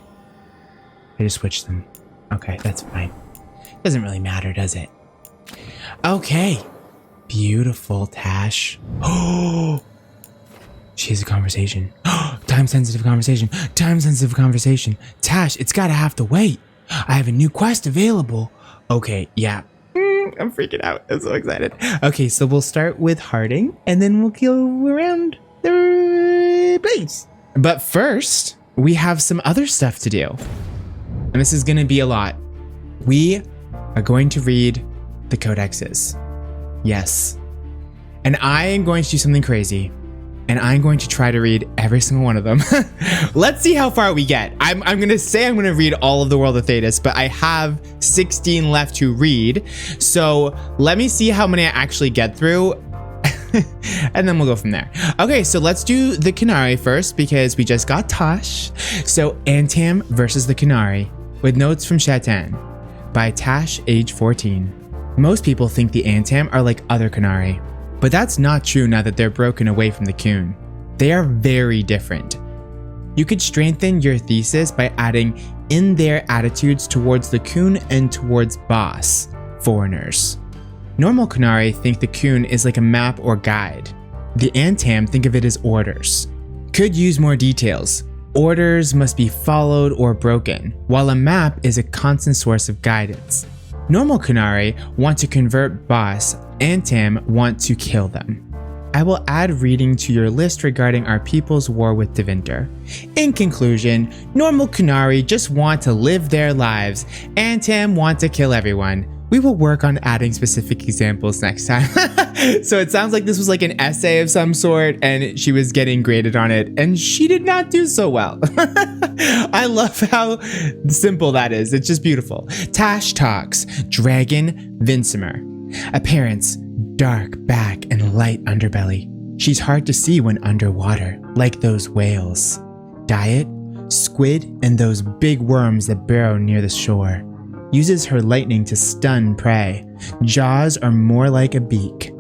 S3: Okay, that's fine. Doesn't really matter, does it? Okay. Beautiful, Taash. Oh, she has a conversation. Time-sensitive conversation. Taash, it's gotta have to wait. I have a new quest available. Okay, yeah. I'm freaking out. I'm so excited. Okay, so we'll start with Harding, and then we'll go around the place. But first, we have some other stuff to do. And this is going to be a lot. We are going to read the codexes. Yes. And I am going to do something crazy. And I'm going to try to read every single one of them. Let's see how far we get. I'm going to say I'm going to read all of the World of Thetis, but I have 16 left to read. So let me see how many I actually get through. And then we'll go from there. Okay, so let's do the Kunari first because we just got Taash. So Antam versus the Kunari with notes from Shatan by Taash, age 14. Most people think the Antam are like other Kunari. But that's not true now that they're broken away from the Kun. They are very different. You could strengthen your thesis by adding in their attitudes towards the Kun and towards boss, foreigners. Normal Kunari think the Kun is like a map or guide. The Antam think of it as orders. Could use more details. Orders must be followed or broken, while a map is a constant source of guidance. Normal Kunari want to convert boss, Antam want to kill them. I will add reading to your list regarding our people's war with Tevinter. In conclusion, normal Qunari just want to live their lives, and Tam want to kill everyone. We will work on adding specific examples next time. So it sounds like this was like an essay of some sort, and she was getting graded on it, and she did not do so well. I love how simple that is. It's just beautiful. Taash talks. Dragon Vinsimer. Appearance: dark back and light underbelly. She's hard to see when underwater, like those whales. Diet: squid and those big worms that burrow near the shore. Uses her lightning to stun prey. Jaws are more like a beak.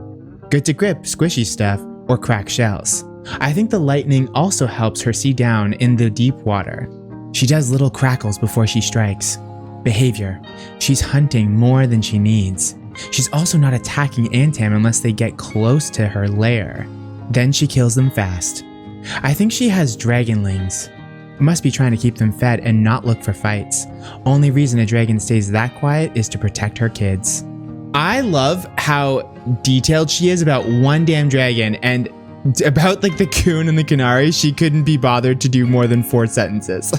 S3: Good to grip squishy stuff or crack shells. I think the lightning also helps her see down in the deep water. She does little crackles before she strikes. Behavior: she's hunting more than she needs. She's also not attacking Antam unless they get close to her lair. Then she kills them fast. I think she has dragonlings. Must be trying to keep them fed and not look for fights. Only reason a dragon stays that quiet is to protect her kids. I love how detailed she is about one damn dragon, and about like the Coon and the Qunari, she couldn't be bothered to do more than 4 sentences.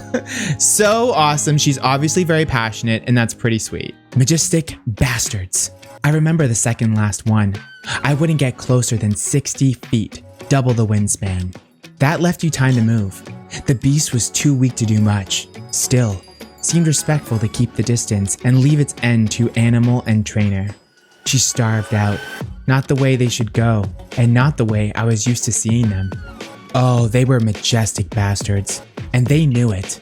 S3: So awesome. She's obviously very passionate, and that's pretty sweet. Majestic bastards. I remember the second last one. I wouldn't get closer than 60 feet, double the wingspan. That left you time to move. The beast was too weak to do much. Still, seemed respectful to keep the distance and leave its end to animal and trainer. She starved out. Not the way they should go, and not the way I was used to seeing them. Oh, they were majestic bastards, and they knew it.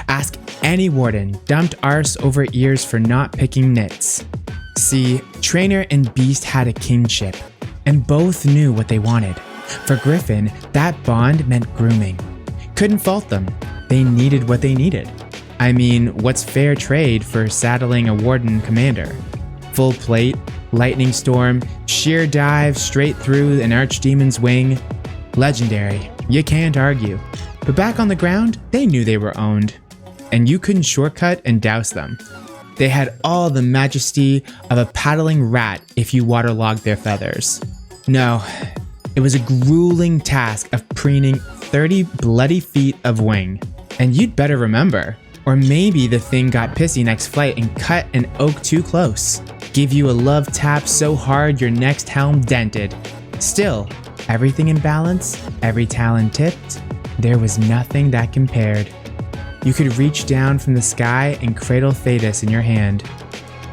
S3: Ask any warden, dumped arse over ears for not picking nits. See, trainer and beast had a kinship, and both knew what they wanted. For Griffin, that bond meant grooming. Couldn't fault them. They needed what they needed. I mean, what's fair trade for saddling a warden commander? Full plate, lightning storm, sheer dive straight through an archdemon's wing. Legendary. You can't argue. But back on the ground, they knew they were owned. And you couldn't shortcut and douse them. They had all the majesty of a paddling rat if you waterlogged their feathers. No, it was a grueling task of preening 30 bloody feet of wing. And you'd better remember. Or maybe the thing got pissy next flight and cut an oak too close. Give you a love tap so hard your next helm dented. Still, everything in balance, every talon tipped, there was nothing that compared. You could reach down from the sky and cradle Thetis in your hand.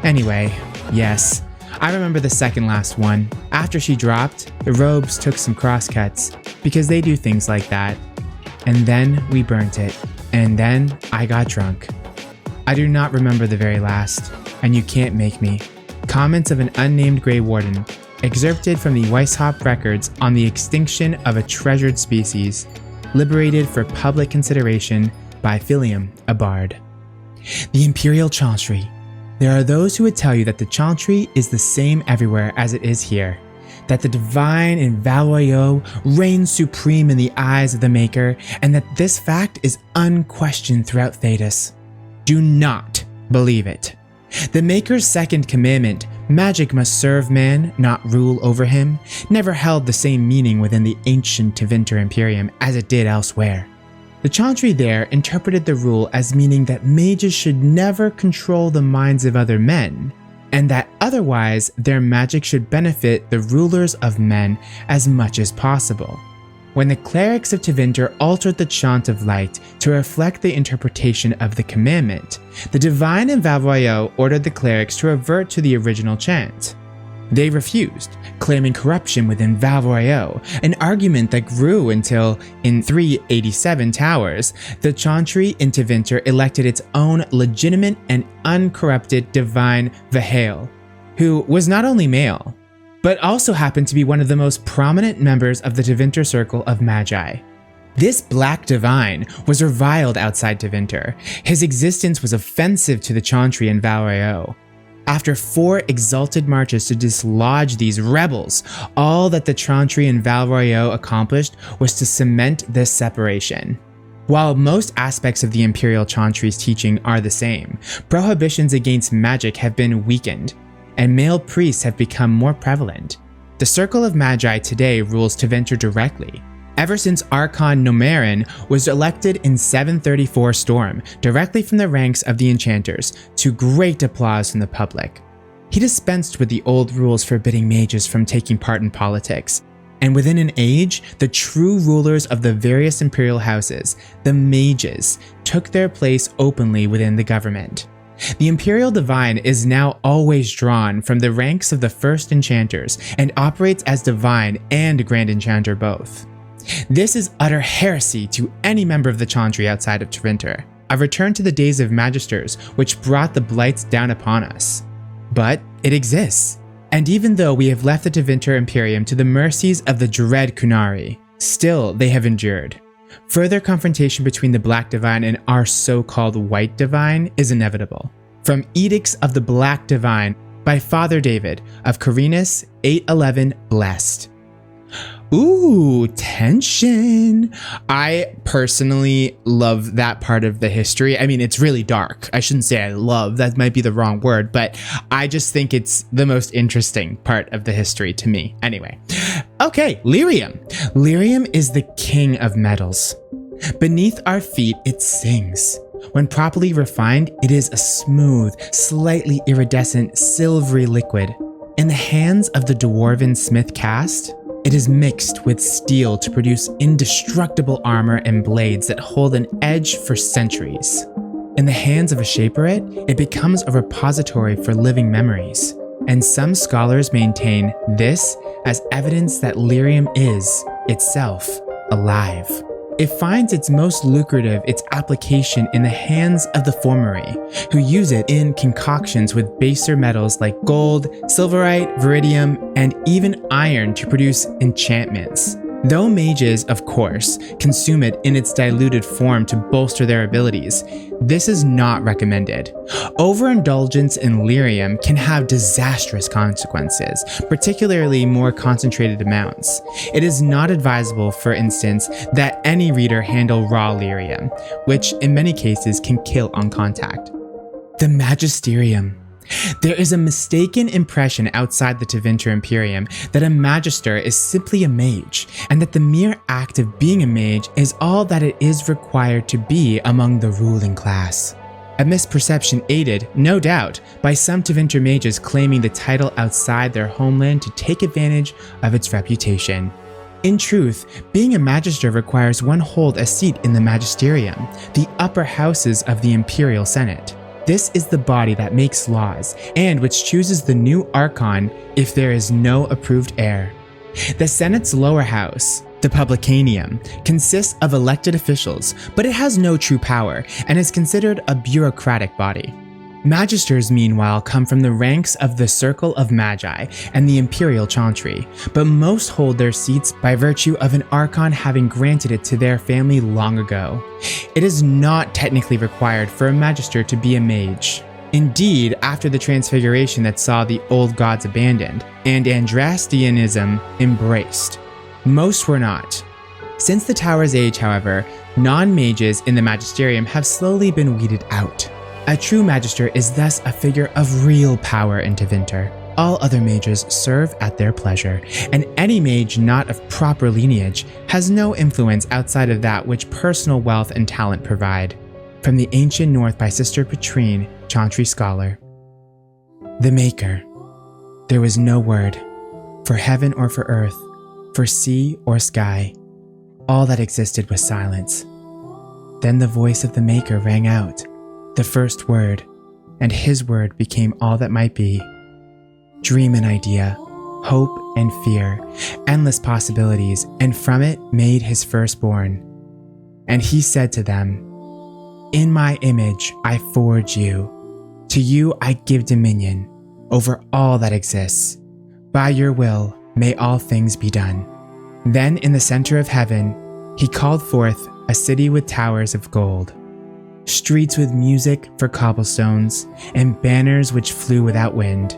S3: Anyway, yes, I remember the second last one. After she dropped, the robes took some crosscuts, because they do things like that. And then we burnt it. And then I got drunk. I do not remember the very last, and you can't make me. Comments of an unnamed Grey Warden, excerpted from the Weishaupt records on the extinction of a treasured species, liberated for public consideration by Philium, a bard. The Imperial Chantry. There are those who would tell you that the Chantry is the same everywhere as it is here, that the divine in Valor reigns supreme in the eyes of the Maker, and that this fact is unquestioned throughout Thetis. Do not believe it. The Maker's second commandment, magic must serve man, not rule over him, never held the same meaning within the ancient Tevinter Imperium as it did elsewhere. The Chantry there interpreted the rule as meaning that mages should never control the minds of other men, and that otherwise their magic should benefit the rulers of men as much as possible. When the clerics of Tevinter altered the chant of light to reflect the interpretation of the commandment, the divine in Valor ordered the clerics to revert to the original chant. They refused, claiming corruption within Valor, an argument that grew until, in 387 Towers, the Chantry in Tevinter elected its own legitimate and uncorrupted divine Veilguard, who was not only male, but also happened to be one of the most prominent members of the Tevinter Circle of Magi. This black divine was reviled outside Tevinter. His existence was offensive to the Chantry in Valor. After 4 exalted marches to dislodge these rebels, all that the Chantry in Valor accomplished was to cement this separation. While most aspects of the Imperial Chantry's teaching are the same, prohibitions against magic have been weakened, and male priests have become more prevalent. The Circle of Magi today rules Tevinter directly, ever since Archon Nomarin was elected in 734 Storm, directly from the ranks of the Enchanters, to great applause from the public. He dispensed with the old rules forbidding mages from taking part in politics, and within an age, the true rulers of the various imperial houses, the mages, took their place openly within the government. The Imperial Divine is now always drawn from the ranks of the First Enchanters and operates as Divine and Grand Enchanter both. This is utter heresy to any member of the Chantry outside of Tevinter, a return to the days of Magisters which brought the blights down upon us. But it exists. And even though we have left the Tevinter Imperium to the mercies of the dread Kunari, still they have endured. Further confrontation between the Black Divine and our so-called White Divine is inevitable. From Edicts of the Black Divine by Father David of Carinus 811 Blessed. Ooh, tension. I personally love that part of the history. I mean, it's really dark. I shouldn't say I love, that might be the wrong word, but I just think it's the most interesting part of the history to me. Anyway, okay, lyrium. Lyrium is the king of metals. Beneath our feet, it sings. When properly refined, it is a smooth, slightly iridescent, silvery liquid. In the hands of the dwarven smith caste, it is mixed with steel to produce indestructible armor and blades that hold an edge for centuries. In the hands of a shaperit, it becomes a repository for living memories, and some scholars maintain this as evidence that lyrium is, itself, alive. It finds its most lucrative application in the hands of the Formari, who use it in concoctions with baser metals like gold, silverite, viridium, and even iron to produce enchantments. Though mages, of course, consume it in its diluted form to bolster their abilities, this is not recommended. Overindulgence in lyrium can have disastrous consequences, particularly more concentrated amounts. It is not advisable, for instance, that any reader handle raw lyrium, which in many cases can kill on contact. The Magisterium. There is a mistaken impression outside the Tevinter Imperium that a Magister is simply a mage, and that the mere act of being a mage is all that it is required to be among the ruling class. A misperception aided, no doubt, by some Tevinter mages claiming the title outside their homeland to take advantage of its reputation. In truth, being a Magister requires one hold a seat in the Magisterium, the upper houses of the Imperial Senate. This is the body that makes laws, and which chooses the new Archon if there is no approved heir. The Senate's lower house, the Publicanium, consists of elected officials, but it has no true power, and is considered a bureaucratic body. Magisters, meanwhile, come from the ranks of the Circle of Magi and the Imperial Chantry, but most hold their seats by virtue of an Archon having granted it to their family long ago. It is not technically required for a Magister to be a mage. Indeed, after the transfiguration that saw the old gods abandoned, and Andrastianism embraced, most were not. Since the Tower's age, however, non-mages in the Magisterium have slowly been weeded out. A true Magister is thus a figure of real power in Tevinter. All other mages serve at their pleasure, and any mage not of proper lineage has no influence outside of that which personal wealth and talent provide. From the Ancient North by Sister Petrine, Chantry Scholar. The Maker. There was no word, for heaven or for earth, for sea or sky. All that existed was silence. Then the voice of the Maker rang out, the first word, and his word became all that might be. Dream and idea, hope and fear, endless possibilities, and from it made his firstborn. And he said to them, "In my image I forge you. To you I give dominion over all that exists. By your will may all things be done." Then in the center of heaven, he called forth a city with towers of gold, streets with music for cobblestones, and banners which flew without wind.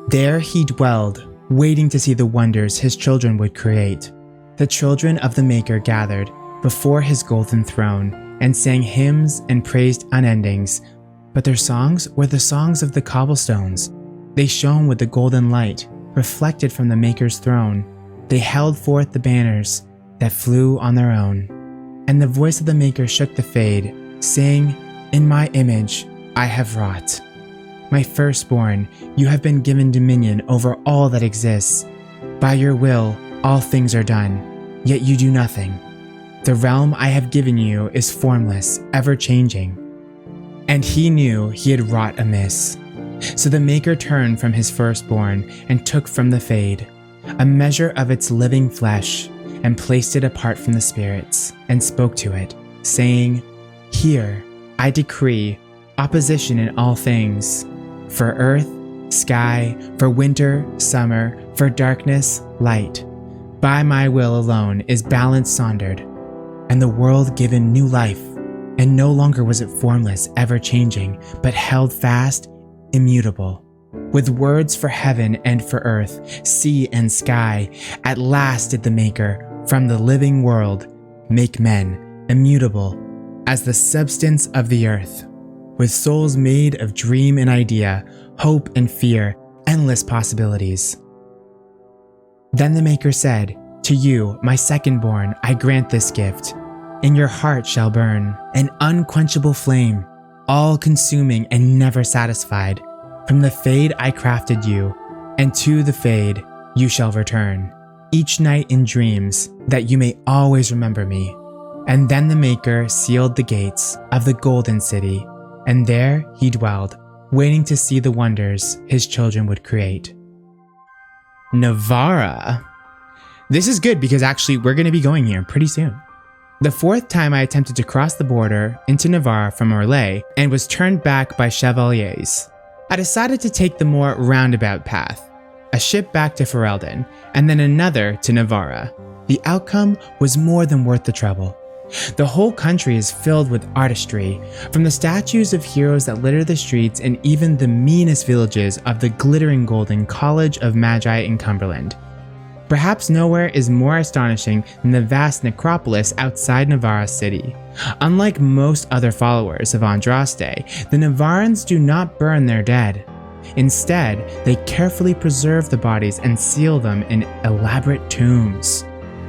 S3: There he dwelled, waiting to see the wonders his children would create. The children of the Maker gathered before his golden throne and sang hymns and praised unendings, but their songs were the songs of the cobblestones. They shone with the golden light, reflected from the Maker's throne, they held forth the banners that flew on their own. And the voice of the Maker shook the Fade, saying, "In my image I have wrought. My firstborn, you have been given dominion over all that exists. By your will, all things are done, yet you do nothing. The realm I have given you is formless, ever-changing." And he knew he had wrought amiss. So the Maker turned from his firstborn and took from the Fade a measure of its living flesh and placed it apart from the spirits and spoke to it, saying, "Here I decree opposition in all things, for earth, sky, for winter, summer, for darkness, light. By my will alone is balance sondered, and the world given new life, and no longer was it formless, ever-changing, but held fast, immutable. With words for heaven and for earth, sea and sky, at last did the Maker, from the living world, make men immutable as the substance of the earth, with souls made of dream and idea, hope and fear, endless possibilities. Then the Maker said, "To you, my second-born, I grant this gift. In your heart shall burn an unquenchable flame, all-consuming and never satisfied. From the Fade I crafted you, and to the Fade you shall return, each night in dreams, that you may always remember me." And then the Maker sealed the gates of the Golden City, and there he dwelled, waiting to see the wonders his children would create. Navarra. This is good because actually we're going to be going here pretty soon. The fourth time I attempted to cross the border into Navarra from Orlais and was turned back by chevaliers. I decided to take the more roundabout path, a ship back to Ferelden, and then another to Navarra. The outcome was more than worth the trouble. The whole country is filled with artistry, from the statues of heroes that litter the streets and even the meanest villages of the glittering golden College of Magi in Cumberland. Perhaps nowhere is more astonishing than the vast necropolis outside Navarra city. Unlike most other followers of Andraste, the Navarrans do not burn their dead. Instead, they carefully preserve the bodies and seal them in elaborate tombs.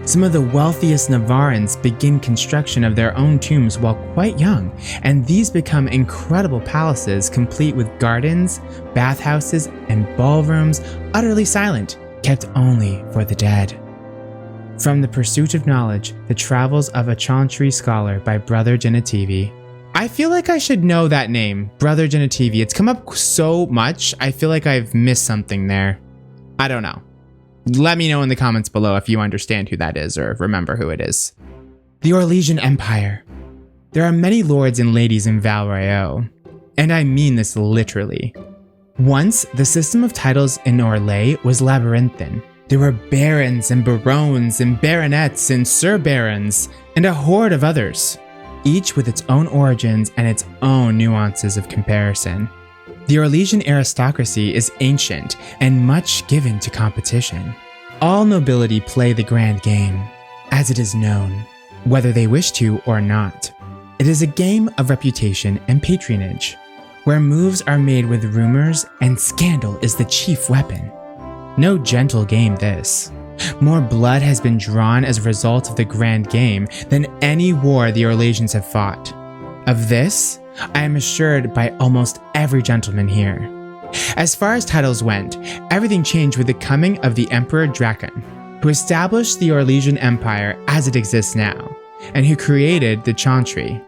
S3: Some of the wealthiest Navarrans begin construction of their own tombs while quite young, and these become incredible palaces complete with gardens, bathhouses, and ballrooms utterly silent, kept only for the dead. From The Pursuit of Knowledge, The Travels of a Chauntry Scholar by Brother Genetivi. I feel like I should know that name, Brother Genetivi. It's come up so much, I feel like I've missed something there. I don't know. Let me know in the comments below if you understand who that is or remember who it is. The Orlesian Empire. There are many lords and ladies in Valor, and I mean this literally. Once, the system of titles in Orlais was labyrinthine. There were barons and barons and baronets and sir barons, and a horde of others, each with its own origins and its own nuances of comparison. The Orlesian aristocracy is ancient and much given to competition. All nobility play the grand game, as it is known, whether they wish to or not. It is a game of reputation and patronage, where moves are made with rumors and scandal is the chief weapon. No gentle game this. More blood has been drawn as a result of the grand game than any war the Orlesians have fought. Of this, I am assured by almost every gentleman here. As far as titles went, everything changed with the coming of the Emperor Draken, who established the Orlesian Empire as it exists now, and who created the Chauntry.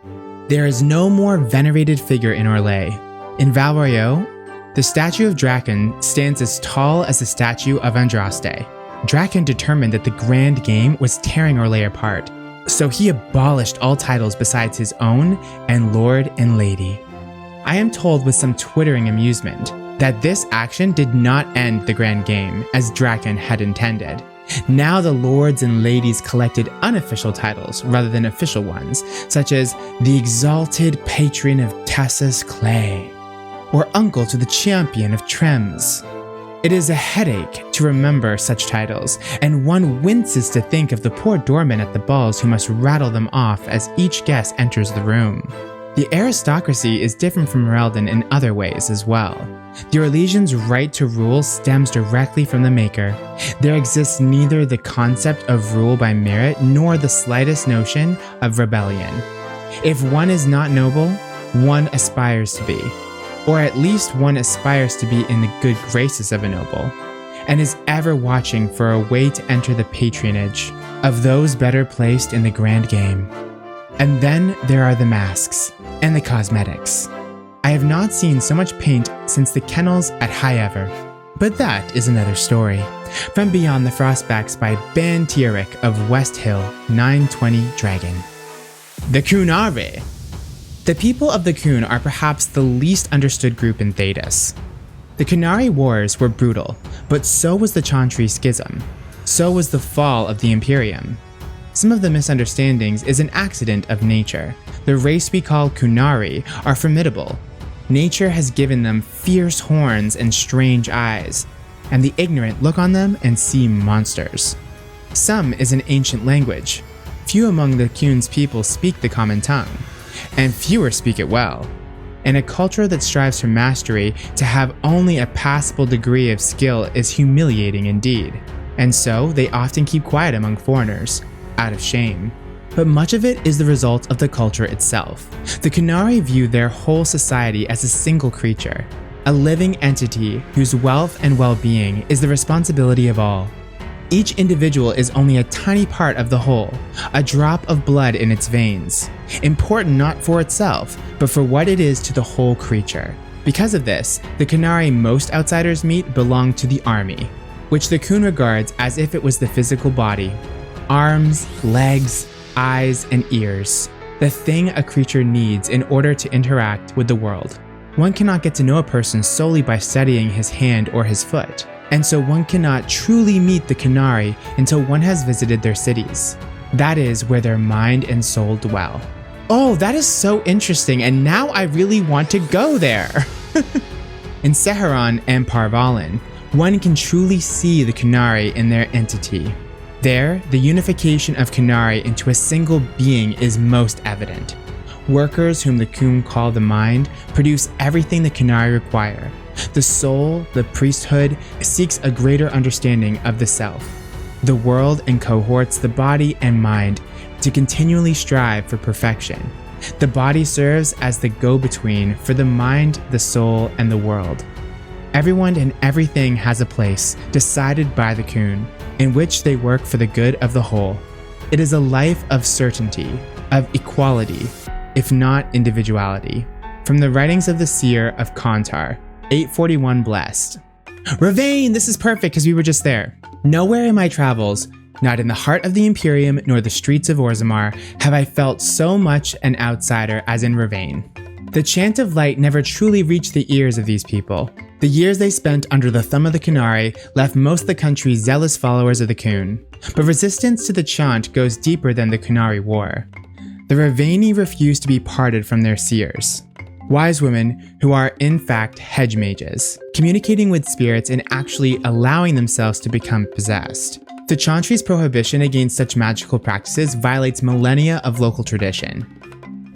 S3: There is no more venerated figure in Orlais. In Valor, the statue of Draken stands as tall as the statue of Andraste. Draken determined that the grand game was tearing Orlais apart, so he abolished all titles besides his own and Lord and Lady. I am told with some twittering amusement that this action did not end the grand game as Draken had intended. Now the lords and ladies collected unofficial titles rather than official ones, such as the exalted patron of Tassus Clay, or uncle to the champion of Trems. It is a headache to remember such titles, and one winces to think of the poor doormen at the balls who must rattle them off as each guest enters the room. The aristocracy is different from Ferelden in other ways as well. The Orlesians' right to rule stems directly from the Maker. There exists neither the concept of rule by merit nor the slightest notion of rebellion. If one is not noble, one aspires to be. Or at least one aspires to be in the good graces of a noble, and is ever watching for a way to enter the patronage of those better placed in the grand game. And then there are the masks and the cosmetics. I have not seen so much paint since the kennels at High Ever, but that is another story. From Beyond the Frostbacks by Ban Tierik of West Hill, 920 Dragon. The Kunari. The people of the Kun are perhaps the least understood group in Thedas. The Kunari Wars were brutal, but so was the Chantry Schism. So was the fall of the Imperium. Some of the misunderstandings is an accident of nature. The race we call Kunari are formidable. Nature has given them fierce horns and strange eyes, and the ignorant look on them and see monsters. Some is an ancient language. Few among the Kun's people speak the common tongue, and fewer speak it well. In a culture that strives for mastery, to have only a passable degree of skill is humiliating indeed, and so they often keep quiet among foreigners, out of shame. But much of it is the result of the culture itself. The Kunari view their whole society as a single creature, a living entity whose wealth and well-being is the responsibility of all. Each individual is only a tiny part of the whole, a drop of blood in its veins, important not for itself, but for what it is to the whole creature. Because of this, the Kunari most outsiders meet belong to the army, which the Kun regards as if it was the physical body. Arms, legs, eyes, and ears. The thing a creature needs in order to interact with the world. One cannot get to know a person solely by studying his hand or his foot, and so one cannot truly meet the Kunari until one has visited their cities. That is where their mind and soul dwell. Oh, that is so interesting, and now I really want to go there! In Seheron and Parvalin, one can truly see the Kunari in their entity. There, the unification of Kunari into a single being is most evident. Workers whom the Kun call the mind produce everything the Kunari require. The soul, the priesthood, seeks a greater understanding of the self. The world and cohorts the body and mind to continually strive for perfection. The body serves as the go-between for the mind, the soul, and the world. Everyone and everything has a place, decided by the Kun, in which they work for the good of the whole. It is a life of certainty, of equality, if not individuality. From the writings of the seer of Kontar, 841 Blessed. Rivain, this is perfect because we were just there. Nowhere in my travels, not in the heart of the Imperium nor the streets of Orzammar, have I felt so much an outsider as in Rivain. The chant of light never truly reached the ears of these people. The years they spent under the thumb of the Kunari left most of the country zealous followers of the Kun, but resistance to the chant goes deeper than the Kunari War. The Rivaini refuse to be parted from their seers, wise women who are in fact hedge mages, communicating with spirits and actually allowing themselves to become possessed. The Chantry's prohibition against such magical practices violates millennia of local tradition.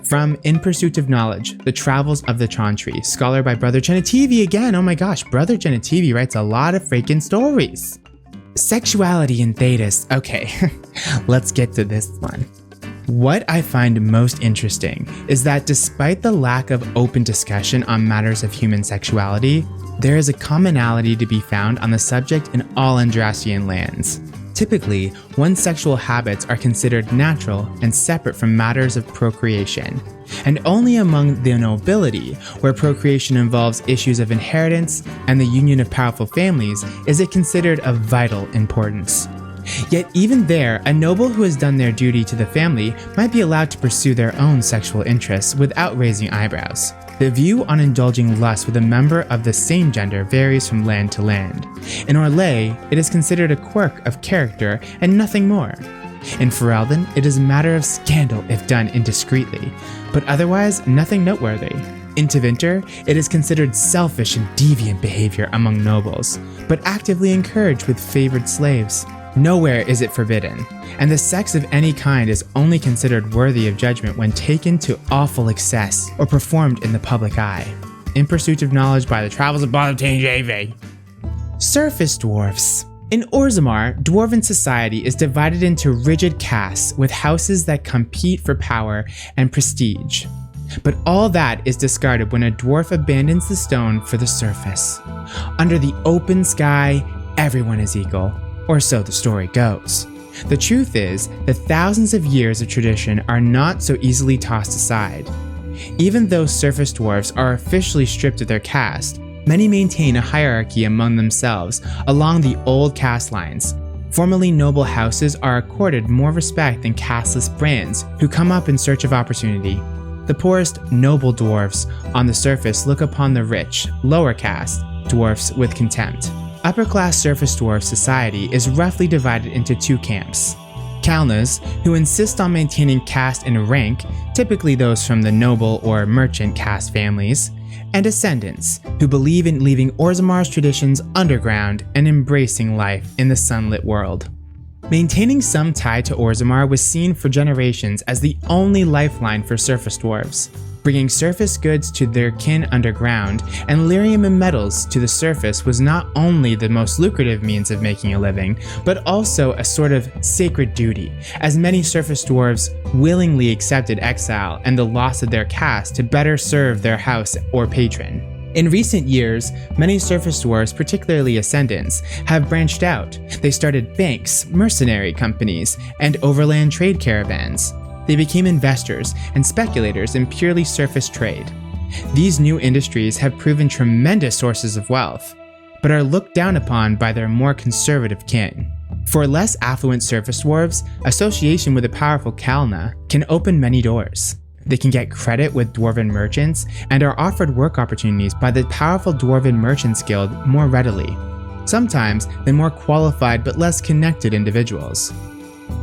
S3: From In Pursuit of Knowledge, The Travels of the Chantry, scholar by Brother Genetivi again. Oh my gosh, Brother Genetivi writes a lot of freaking stories. Sexuality in Thedas. Okay, let's get to this one. What I find most interesting is that despite the lack of open discussion on matters of human sexuality, there is a commonality to be found on the subject in all Andrastian lands. Typically, one's sexual habits are considered natural and separate from matters of procreation, and only among the nobility, where procreation involves issues of inheritance and the union of powerful families, is it considered of vital importance. Yet even there, a noble who has done their duty to the family might be allowed to pursue their own sexual interests without raising eyebrows. The view on indulging lust with a member of the same gender varies from land to land. In Orlais, it is considered a quirk of character and nothing more. In Ferelden, it is a matter of scandal if done indiscreetly, but otherwise nothing noteworthy. In Tevinter, it is considered selfish and deviant behavior among nobles, but actively encouraged with favored slaves. Nowhere is it forbidden, and the sex of any kind is only considered worthy of judgment when taken to awful excess or performed in the public eye, in pursuit of knowledge by the travels of TJV. Surface dwarfs. In Orzammar, dwarven society is divided into rigid castes with houses that compete for power and prestige. But all that is discarded when a dwarf abandons the stone for the surface. Under the open sky, everyone is equal, or so the story goes. The truth is that thousands of years of tradition are not so easily tossed aside. Even though surface dwarfs are officially stripped of their caste, many maintain a hierarchy among themselves along the old caste lines. Formerly noble houses are accorded more respect than casteless brands who come up in search of opportunity. The poorest noble dwarfs on the surface look upon the rich, lower caste dwarfs with contempt. Upper-class surface dwarf society is roughly divided into two camps. Kalnas, who insist on maintaining caste and rank, typically those from the noble or merchant caste families, and Ascendants, who believe in leaving Orzammar's traditions underground and embracing life in the sunlit world. Maintaining some tie to Orzammar was seen for generations as the only lifeline for surface dwarves. Bringing surface goods to their kin underground and lyrium and metals to the surface was not only the most lucrative means of making a living, but also a sort of sacred duty, as many surface dwarves willingly accepted exile and the loss of their caste to better serve their house or patron. In recent years, many surface dwarves, particularly Ascendants, have branched out. They started banks, mercenary companies, and overland trade caravans. They became investors and speculators in purely surface trade. These new industries have proven tremendous sources of wealth, but are looked down upon by their more conservative kin. For less affluent surface dwarves, association with a powerful Kalna can open many doors. They can get credit with dwarven merchants and are offered work opportunities by the powerful Dwarven Merchants Guild more readily, sometimes than more qualified but less connected individuals.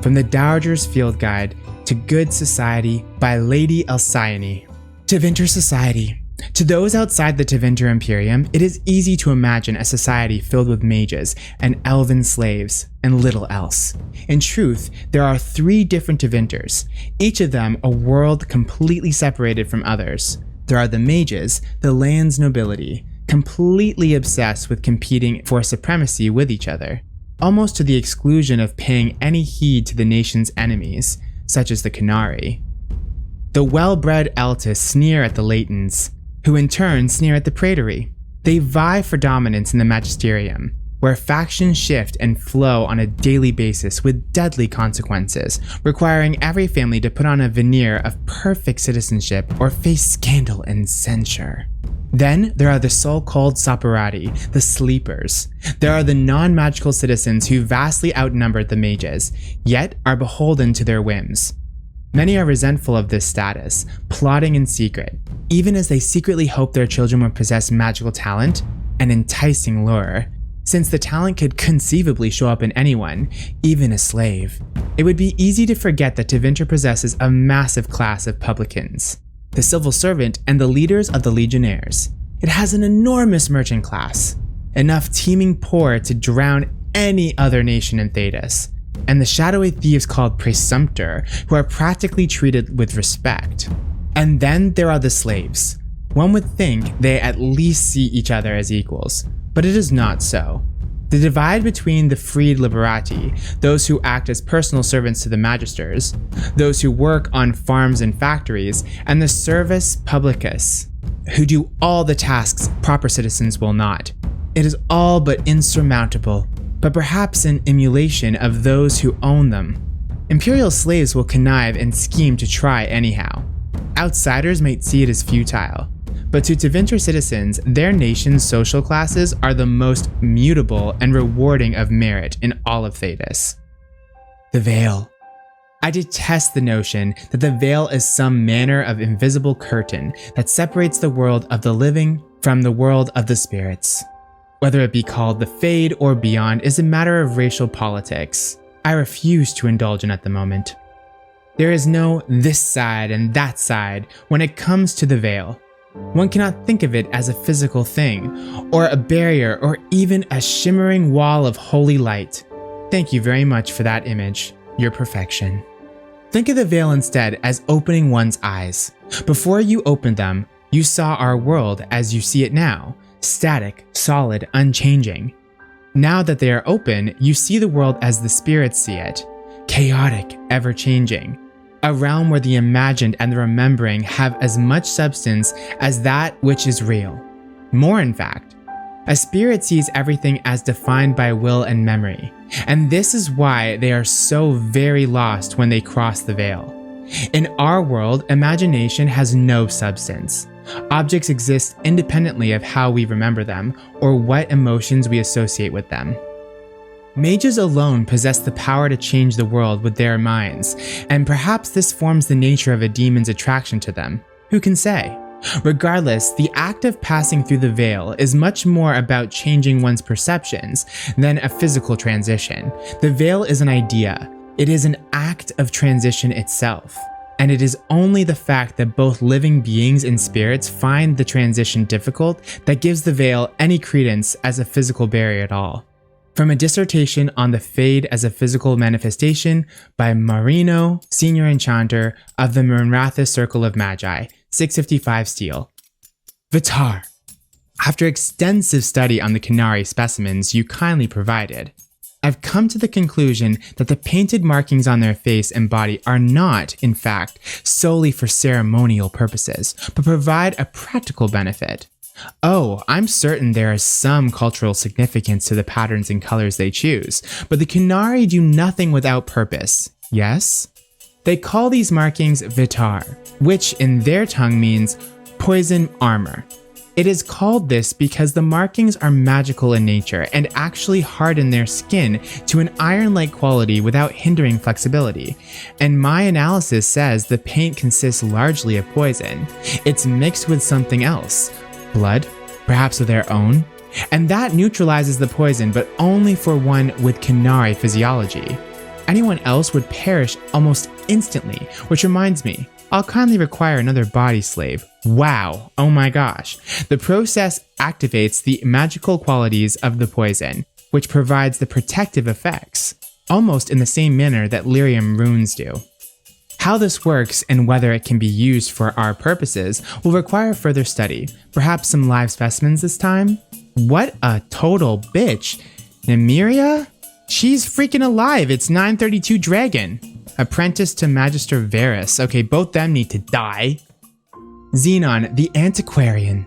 S3: From the Dowager's Field Guide to Good Society by Lady Alcyone. Tevinter Society. To those outside the Tevinter Imperium, it is easy to imagine a society filled with mages and elven slaves and little else. In truth, there are 3 different Tevinters, each of them a world completely separated from others. There are the mages, the land's nobility, completely obsessed with competing for supremacy with each other, almost to the exclusion of paying any heed to the nation's enemies, such as the Qunari. The well-bred Eltis sneer at the Latins, who in turn sneer at the Praetory. They vie for dominance in the Magisterium, where factions shift and flow on a daily basis with deadly consequences, requiring every family to put on a veneer of perfect citizenship or face scandal and censure. Then there are the so-called Saporati, the sleepers. There are the non-magical citizens who vastly outnumber the mages, yet are beholden to their whims. Many are resentful of this status, plotting in secret, even as they secretly hope their children will possess magical talent and enticing lure. Since the talent could conceivably show up in anyone, even a slave, it would be easy to forget that Tevinter possesses a massive class of publicans, the civil servant and the leaders of the legionnaires. It has an enormous merchant class, enough teeming poor to drown any other nation in Thedas, and the shadowy thieves called Presumptor, who are practically treated with respect. And then there are the slaves. One would think they at least see each other as equals, but it is not so. The divide between the freed liberati, those who act as personal servants to the magisters, those who work on farms and factories, and the servus publicus, who do all the tasks proper citizens will not. It is all but insurmountable, but perhaps an emulation of those who own them. Imperial slaves will connive and scheme to try anyhow. Outsiders might see it as futile, but to Tevinter citizens, their nation's social classes are the most mutable and rewarding of merit in all of Thedas. The Veil. I detest the notion that the Veil is some manner of invisible curtain that separates the world of the living from the world of the spirits. Whether it be called the Fade or Beyond is a matter of racial politics. I refuse to indulge in at the moment. There is no this side and that side when it comes to the Veil. One cannot think of it as a physical thing, or a barrier, or even a shimmering wall of holy light. Thank you very much for that image. Your perfection. Think of the veil instead as opening one's eyes. Before you opened them, you saw our world as you see it now, static, solid, unchanging. Now that they are open, you see the world as the spirits see it, chaotic, ever-changing. A realm where the imagined and the remembering have as much substance as that which is real. More, in fact. A spirit sees everything as defined by will and memory, and this is why they are so very lost when they cross the veil. In our world, imagination has no substance. Objects exist independently of how we remember them or what emotions we associate with them. Mages alone possess the power to change the world with their minds, and perhaps this forms the nature of a demon's attraction to them. Who can say? Regardless, the act of passing through the veil is much more about changing one's perceptions than a physical transition. The veil is an idea. It is an act of transition itself. And it is only the fact that both living beings and spirits find the transition difficult that gives the veil any credence as a physical barrier at all. From a dissertation on the Fade as a physical manifestation by Marino, senior enchanter of the Mernrathis Circle of Magi, 655 steel. Vitar. After extensive study on the Canary specimens you kindly provided, I've come to the conclusion that the painted markings on their face and body are not, in fact, solely for ceremonial purposes, but provide a practical benefit. Oh, I'm certain there is some cultural significance to the patterns and colors they choose, but the Canary do nothing without purpose, yes? They call these markings Vitar, which in their tongue means poison armor. It is called this because the markings are magical in nature and actually harden their skin to an iron-like quality without hindering flexibility. And my analysis says the paint consists largely of poison. It's mixed with something else. Blood, perhaps of their own. And that neutralizes the poison, but only for one with Canary physiology. Anyone else would perish almost instantly, which reminds me, I'll kindly require another body slave. Wow, oh my gosh. The process activates the magical qualities of the poison, which provides the protective effects, almost in the same manner that lyrium runes do. How this works and whether it can be used for our purposes will require further study, perhaps some live specimens this time? What a total bitch. Nymeria? She's freaking alive, it's 932 Dragon. Apprentice to Magister Varus. Okay, both them need to die. Xenon, the Antiquarian.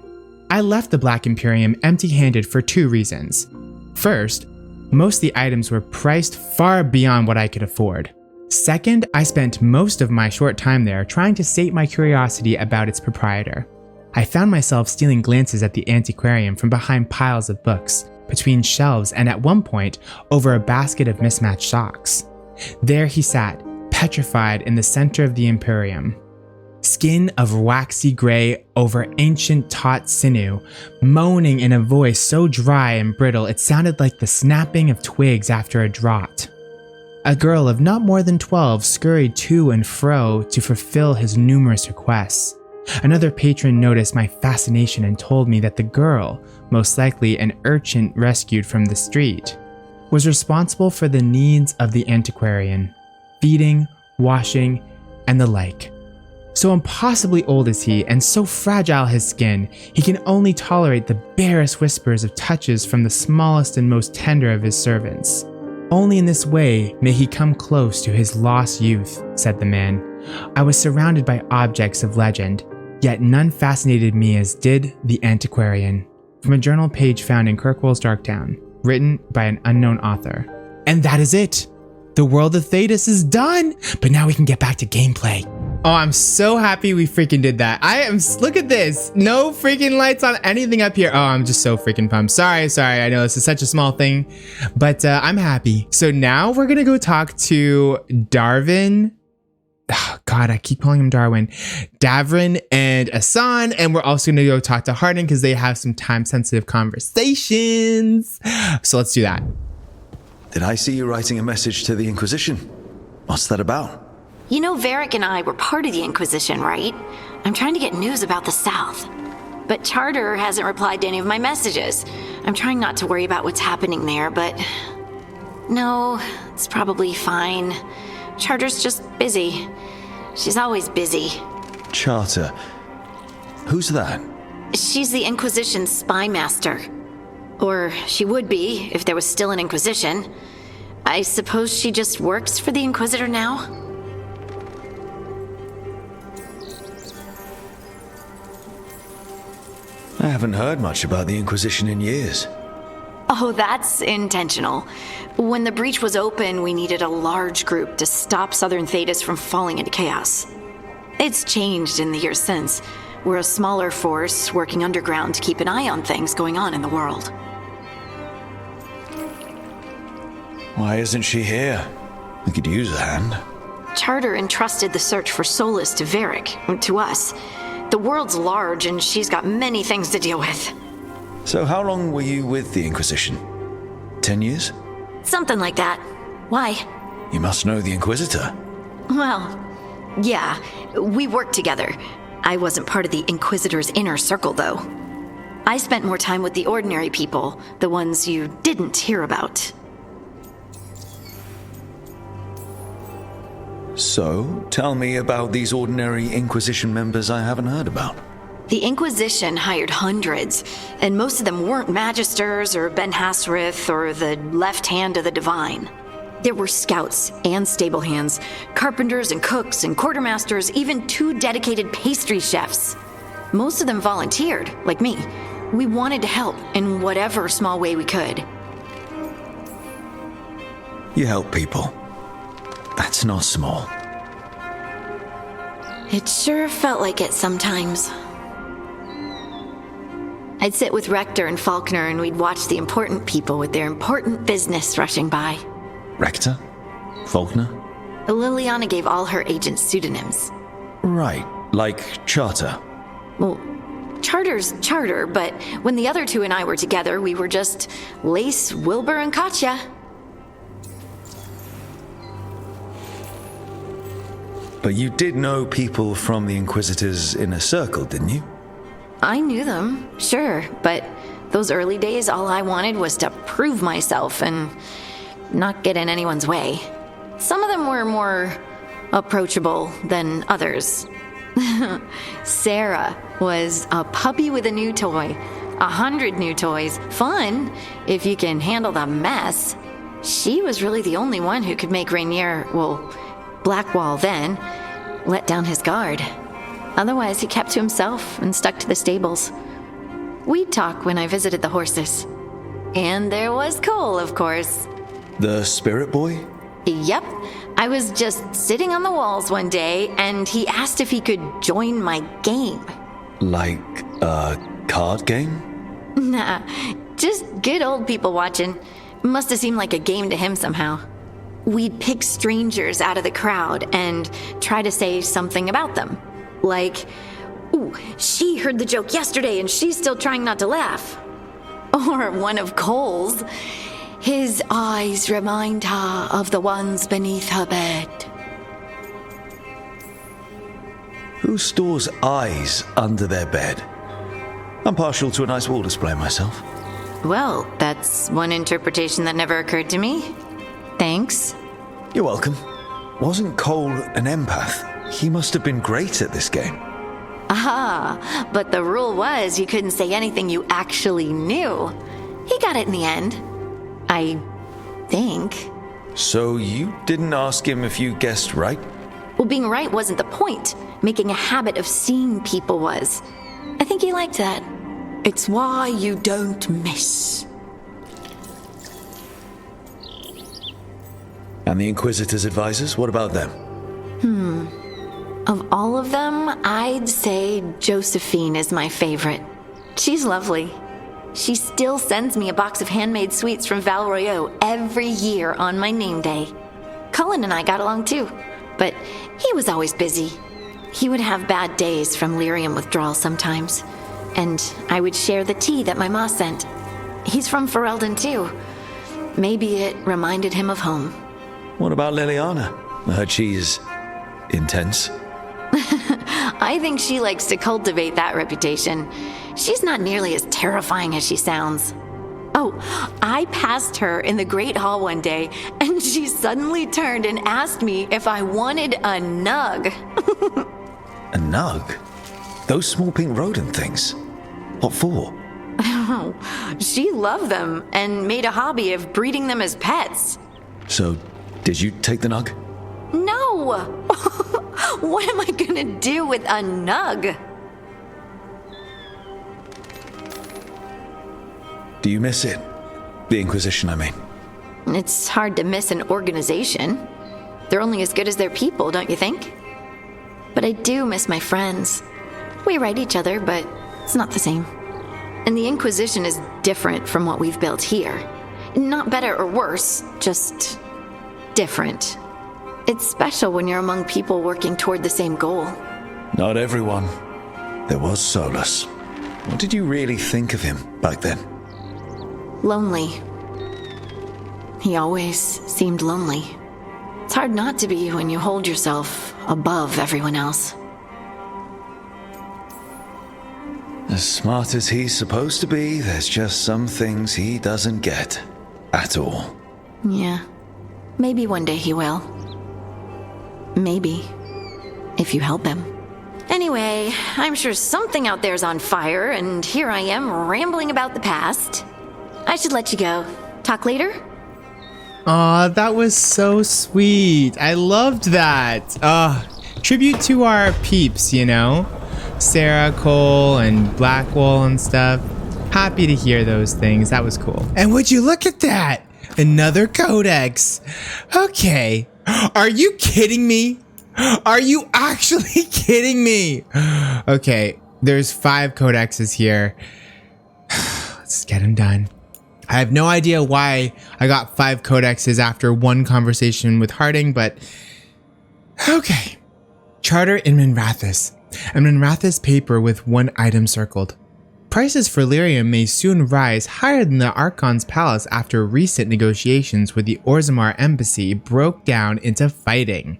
S3: I left the Black Imperium empty-handed for two reasons. First, most of the items were priced far beyond what I could afford. Second, I spent most of my short time there trying to sate my curiosity about its proprietor. I found myself stealing glances at the Antiquarian from behind piles of books, between shelves, and at one point, over a basket of mismatched socks. There he sat, petrified in the center of the Imperium. Skin of waxy gray over ancient taut sinew, moaning in a voice so dry and brittle it sounded like the snapping of twigs after a drought. A girl of not more than 12 scurried to and fro to fulfill his numerous requests. Another patron noticed my fascination and told me that the girl, most likely an urchin rescued from the street, was responsible for the needs of the Antiquarian. Feeding, washing, and the like. So impossibly old is he, and so fragile his skin, he can only tolerate the barest whispers of touches from the smallest and most tender of his servants. Only in this way may he come close to his lost youth, said the man. I was surrounded by objects of legend, yet none fascinated me as did the Antiquarian. From a journal page found in Kirkwall's Darktown, written by an unknown author. And that is it! The world of Thedas is done, but now we can get back to gameplay. Oh, I'm so happy we freaking did that. Look at this. No freaking lights on anything up here. Oh, I'm just so freaking pumped. Sorry. I know this is such a small thing, but I'm happy. So now we're gonna go talk to Darwin. Oh, God, I keep calling him Darwin. Davrin and Asan, and we're also gonna go talk to Hardin because they have some time-sensitive conversations. So let's do that.
S1: Did I see you writing a message to the Inquisition? What's that about?
S9: You know, Varric and I were part of the Inquisition, right? I'm trying to get news about the South. But Charter hasn't replied to any of my messages. I'm trying not to worry about what's happening there, but... No, it's probably fine. Charter's just busy. She's always busy.
S1: Charter. Who's that?
S9: She's the Inquisition's spy master. Or she would be, if there was still an Inquisition. I suppose she just works for the Inquisitor now?
S1: I haven't heard much about the Inquisition in years.
S9: Oh, that's intentional. When the breach was open, we needed a large group to stop Southern Thetis from falling into chaos. It's changed in the years since. We're a smaller force working underground to keep an eye on things going on in the world.
S1: Why isn't she here? We could use a hand.
S9: Charter entrusted the search for Solus to Varric, to us. The world's large and she's got many things to deal with.
S1: So how long were you with the Inquisition? 10 years?
S9: Something like that. Why?
S1: You must know the Inquisitor.
S9: Well, yeah, we worked together. I wasn't part of the Inquisitor's inner circle, though. I spent more time with the ordinary people, the ones you didn't hear about.
S1: So, tell me about these ordinary Inquisition members I haven't heard about.
S9: The Inquisition hired hundreds, and most of them weren't Magisters or Ben Hasrith or the left hand of the Divine. There were scouts and stable hands, carpenters and cooks and quartermasters, even 2 dedicated pastry chefs. Most of them volunteered, like me. We wanted to help in whatever small way we could.
S1: You help people. That's not small.
S9: It sure felt like it sometimes. I'd sit with Rector and Faulkner and we'd watch the important people with their important business rushing by.
S1: Rector? Faulkner?
S9: Liliana gave all her agents pseudonyms.
S1: Right, like Charter.
S9: Well, Charter's Charter, but when the other 2 and I were together, we were just Lace, Wilbur, and Katya.
S1: But you did know people from the Inquisitor's inner circle, didn't you?
S9: I knew them, sure, but those early days, all I wanted was to prove myself and not get in anyone's way. Some of them were more approachable than others. Sarah was a puppy with a new toy. 100 new toys. Fun, if you can handle the mess. She was really the only one who could make Rainier, well, Blackwall then, let down his guard. Otherwise, he kept to himself and stuck to the stables. We'd talk when I visited the horses. And there was Cole, of course.
S1: The spirit boy?
S9: Yep. I was just sitting on the walls one day, and he asked if he could join my game.
S1: Like a card game?
S9: Nah, just good old people watching. Must have seemed like a game to him somehow. We'd pick strangers out of the crowd and try to say something about them. Like, ooh, she heard the joke yesterday and she's still trying not to laugh. Or one of Cole's. His eyes remind her of the ones beneath her bed.
S1: Who stores eyes under their bed? I'm partial to a nice wall display myself.
S9: Well, that's one interpretation that never occurred to me. Thanks.
S1: You're welcome. Wasn't Cole an empath? He must have been great at this game.
S9: Ah, but the rule was you couldn't say anything you actually knew. He got it in the end. I think.
S1: So you didn't ask him if you guessed right?
S9: Well, being right wasn't the point. Making a habit of seeing people was. I think he liked that. It's why you don't miss.
S1: And the Inquisitor's advisors, what about them?
S9: Of all of them, I'd say Josephine is my favorite. She's lovely. She still sends me a box of handmade sweets from Valor every year on my name day. Cullen and I got along too, but he was always busy. He would have bad days from lyrium withdrawal sometimes, and I would share the tea that my ma sent. He's from Ferelden too. Maybe it reminded him of home.
S1: What about Liliana? I heard she's intense.
S9: I think she likes to cultivate that reputation. She's not nearly as terrifying as she sounds. Oh, I passed her in the Great Hall one day, and she suddenly turned and asked me if I wanted a nug.
S1: A nug? Those small pink rodent things? What for?
S9: Oh, she loved them and made a hobby of breeding them as pets.
S1: So, did you take the nug?
S9: No! What am I gonna do with a nug?
S1: Do you miss it? The Inquisition, I mean.
S9: It's hard to miss an organization. They're only as good as their people, don't you think? But I do miss my friends. We write each other, but it's not the same. And the Inquisition is different from what we've built here. Not better or worse, just different. It's special when you're among people working toward the same goal.
S1: Not everyone. There was Solus. What did you really think of him back then?
S9: Lonely. He always seemed lonely. It's hard not to be when you hold yourself above everyone else.
S1: As smart as he's supposed to be, there's just some things he doesn't get. At all.
S9: Yeah. Maybe one day he will. Maybe. If you help him. Anyway, I'm sure something out there's on fire, and here I am rambling about the past. I should let you go. Talk later?
S3: Aw, that was so sweet. I loved that. Tribute to our peeps, you know? Sarah, Cole, and Blackwall and stuff. Happy to hear those things. That was cool. And would you look at that? Another Codex. Okay. Are you kidding me? Are you actually kidding me? Okay, there's 5 Codexes here. Let's get them done. I have no idea why I got 5 Codexes after one conversation with Harding, but okay. Charter in Minrathous. A Minrathous paper with 1 item circled. Prices for lyrium may soon rise higher than the Archon's palace after recent negotiations with the Orzammar embassy broke down into fighting.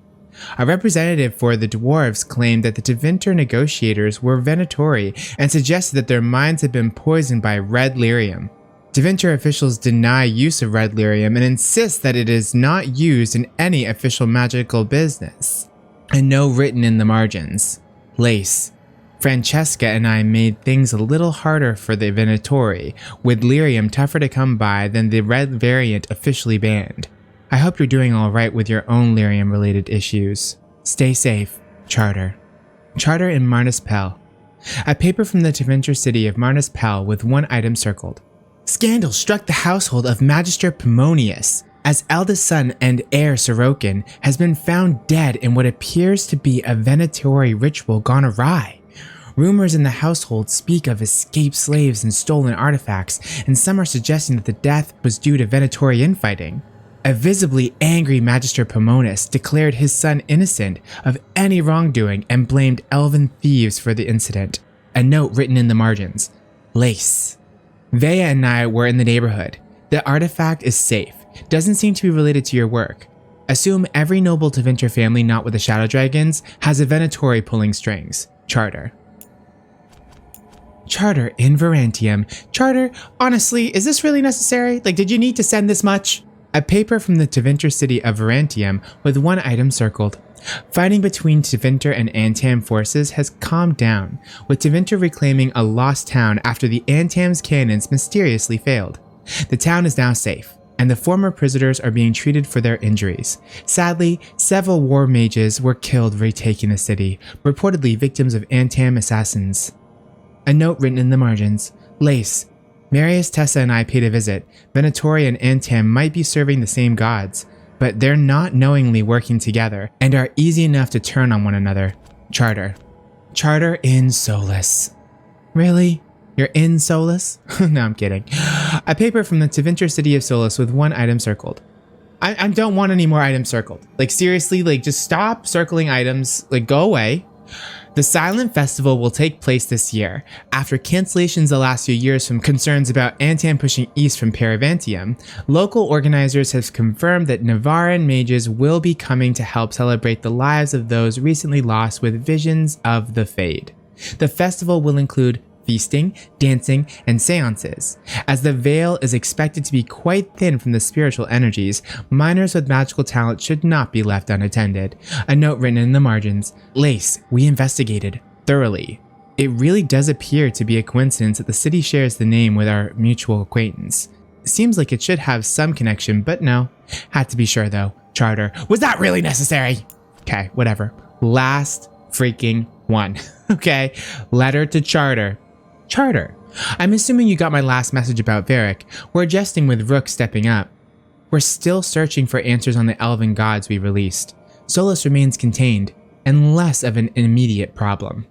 S3: A representative for the dwarves claimed that the Tevinter negotiators were Venatori and suggested that their minds had been poisoned by red lyrium. Tevinter officials deny use of red lyrium and insist that it is not used in any official magical business. A note written in the margins. Lace. Francesca and I made things a little harder for the Venatori, with lyrium tougher to come by than the red variant officially banned. I hope you're doing alright with your own lyrium-related issues. Stay safe, Charter. Charter in Marnispel. A paper from the Tevinter city of Marnispel with 1 item circled. Scandal struck the household of Magister Pomonius, as eldest son and heir Sorokin has been found dead in what appears to be a Venatori ritual gone awry. Rumors in the household speak of escaped slaves and stolen artifacts, and some are suggesting that the death was due to Venatori infighting. A visibly angry Magister Pomonius declared his son innocent of any wrongdoing and blamed elven thieves for the incident. A note written in the margins. Lace. Vea and I were in the neighborhood. The artifact is safe. Doesn't seem to be related to your work. Assume every noble Tevinter family not with the Shadow Dragons has a Venatori pulling strings. Charter. Charter in Varantium. Charter, honestly, is this really necessary? Like, did you need to send this much? A paper from the Tevinter city of Varantium with 1 item circled. Fighting between Tevinter and Antam forces has calmed down, with Tevinter reclaiming a lost town after the Antam's cannons mysteriously failed. The town is now safe, and the former prisoners are being treated for their injuries. Sadly, several war mages were killed retaking the city, reportedly victims of Antam assassins. A note written in the margins. Lace. Marius, Tessa, and I paid a visit. Venatori and Antam might be serving the same gods, but they're not knowingly working together and are easy enough to turn on one another. Charter. Charter in Solus. Really? You're in Solus? No, I'm kidding. A paper from the Tevinter city of Solus with 1 item circled. I don't want any more items circled. Like, seriously, like, just stop circling items. Like, go away. The Silent Festival will take place this year. After cancellations the last few years from concerns about Antam pushing east from Paravantium, local organizers have confirmed that Navaran mages will be coming to help celebrate the lives of those recently lost with visions of the Fade. The festival will include feasting, dancing, and seances. As the veil is expected to be quite thin from the spiritual energies, minors with magical talent should not be left unattended. A note written in the margins, Lace, we investigated thoroughly. It really does appear to be a coincidence that the city shares the name with our mutual acquaintance. Seems like it should have some connection, but no. Had to be sure though. Charter. Was that really necessary? Okay, whatever. Last freaking one. Okay, letter to Charter. Charter. I'm assuming you got my last message about Varric. We're adjusting with Rook stepping up. We're still searching for answers on the elven gods we released. Solus remains contained, and less of an immediate problem.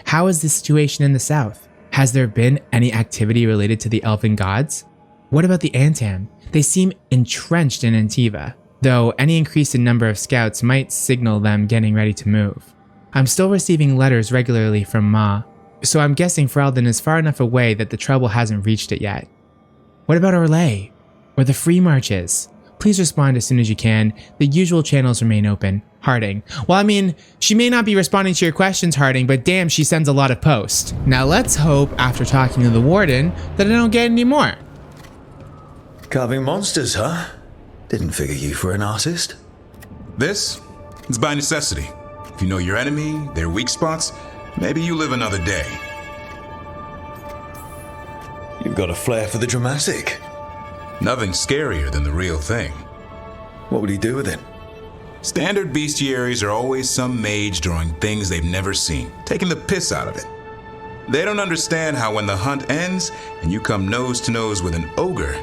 S3: How is the situation in the south? Has there been any activity related to the elven gods? What about the Antam? They seem entrenched in Antiva, though any increase in number of scouts might signal them getting ready to move. I'm still receiving letters regularly from Ma, so I'm guessing Ferelden is far enough away that the trouble hasn't reached it yet. What about Orlais? Or the Free Marches? Please respond as soon as you can. The usual channels remain open. Harding. Well, I mean, she may not be responding to your questions, Harding, but damn, she sends a lot of posts. Now let's hope, after talking to the Warden, that I don't get any more.
S1: Carving monsters, huh? Didn't figure you for an artist.
S4: This is by necessity. If you know your enemy, their weak spots, maybe you live another day.
S1: You've got a flair for the dramatic.
S4: Nothing scarier than the real thing.
S1: What would he do with it?
S4: Standard bestiaries are always some mage drawing things they've never seen, taking the piss out of it. They don't understand how when the hunt ends and you come nose to nose with an ogre,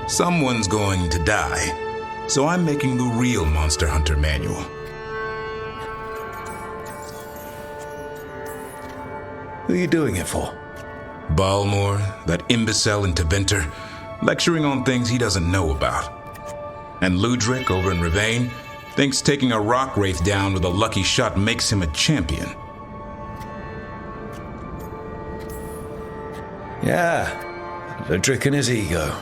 S4: someone's going to die. So I'm making the real Monster Hunter manual.
S1: Who are you doing it for?
S4: Balmor, that imbecile in Tevinter, lecturing on things he doesn't know about. And Ludric over in Rivain thinks taking a rock wraith down with a lucky shot makes him a champion.
S1: Yeah, Ludric and his ego.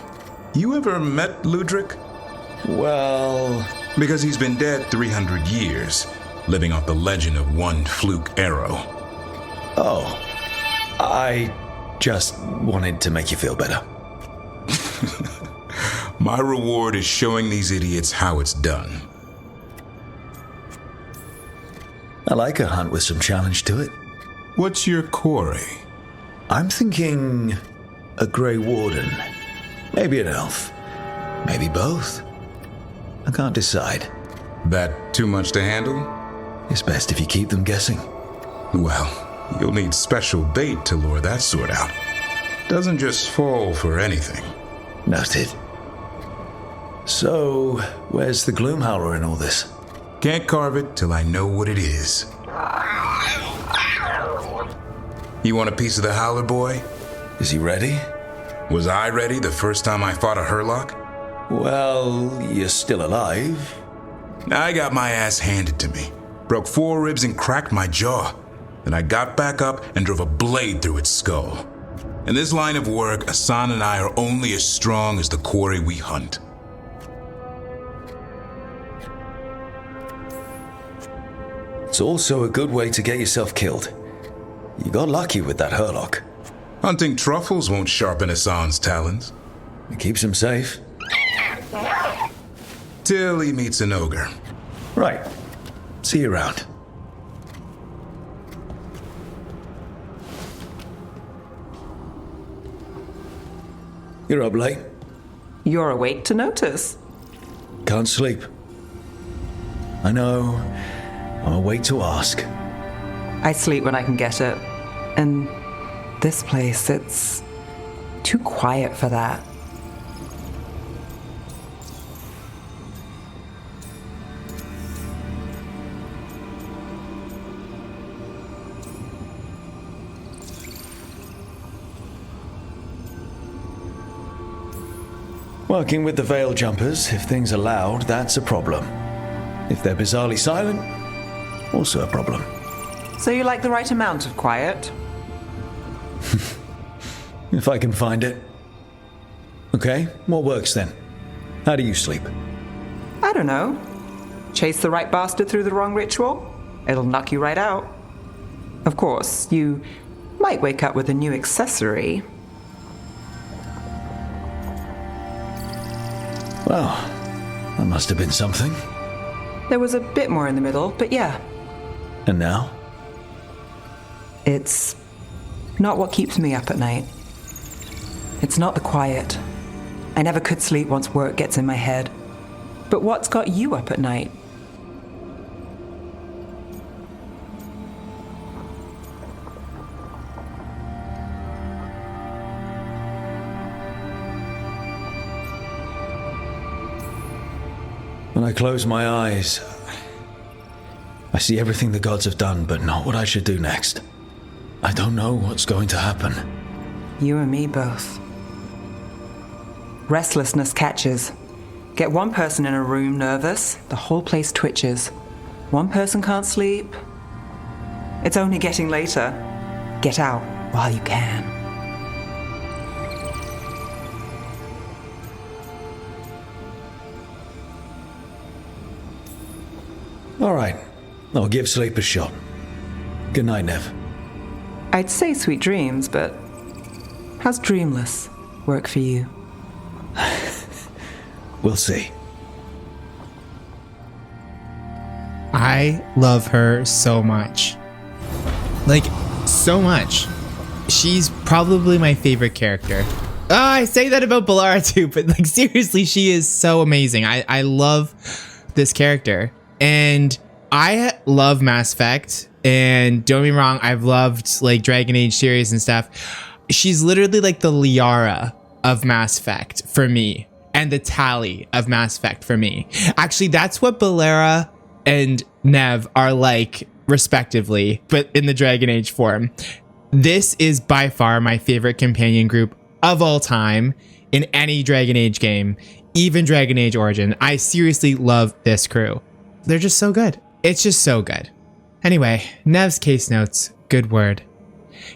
S4: You ever met Ludric?
S1: Well...
S4: Because he's been dead 300 years, living off the legend of one fluke arrow.
S1: Oh, I just wanted to make you feel better.
S4: My reward is showing these idiots how it's done.
S1: I like a hunt with some challenge to it.
S4: What's your quarry?
S1: I'm thinking a Grey Warden. Maybe an elf. Maybe both. I can't decide.
S4: That too much to handle?
S1: It's best if you keep them guessing.
S4: Well, you'll need special bait to lure that sort out. Doesn't just fall for anything.
S1: Noted. So, where's the Gloomhowler in all this?
S4: Can't carve it till I know what it is. You want a piece of the Howler boy?
S1: Is he ready?
S4: Was I ready the first time I fought a Hurlock?
S1: Well, you're still alive.
S4: I got my ass handed to me. Broke 4 ribs and cracked my jaw. Then I got back up and drove a blade through its skull. In this line of work, Asan and I are only as strong as the quarry we hunt.
S1: It's also a good way to get yourself killed. You got lucky with that Hurlock.
S4: Hunting truffles won't sharpen Asan's talons.
S1: It keeps him safe.
S4: Till he meets an ogre.
S1: Right. See you around. You're up late.
S10: You're awake to notice.
S1: Can't sleep. I know. I'm awake to ask.
S10: I sleep when I can get it. And this place, it's too quiet for that.
S1: Working with the Veil Jumpers, if things are loud, that's a problem. If they're bizarrely silent, also a problem.
S10: So you like the right amount of quiet?
S1: If I can find it. Okay, what works then? How do you sleep?
S10: I don't know. Chase the right bastard through the wrong ritual? It'll knock you right out. Of course, you Might wake up with a new accessory.
S1: Well, that must have been something.
S10: There was a bit more in the middle, but yeah.
S1: And now?
S10: It's not what keeps me up at night. It's not the quiet. I never could sleep once work gets in my head. But what's got you up at night?
S1: When I close my eyes, I see everything the gods have done, but not what I should do next. I don't know what's going to happen.
S10: You and me both. Restlessness catches. Get one person in a room nervous, the whole place twitches. One person can't sleep. It's only getting later. Get out while you can.
S1: All right, I'll give sleep a shot. Good night, Neve.
S10: I'd say sweet dreams, but how's dreamless work for you?
S1: We'll see.
S3: I love her so much. Like, so much. She's probably my favorite character. Oh, I say that about Valar too, but like seriously, she is so amazing. I love this character. And I love Mass Effect. And don't get me wrong, I've loved like Dragon Age series and stuff. She's literally like the Liara of Mass Effect for me. And the Tali of Mass Effect for me. Actually, that's what Balera and Neve are like, respectively, but in the Dragon Age form. This is by far my favorite companion group of all time in any Dragon Age game, even Dragon Age Origin. I seriously love this crew. They're just so good. It's just so good. Anyway, Neve's case notes, good word.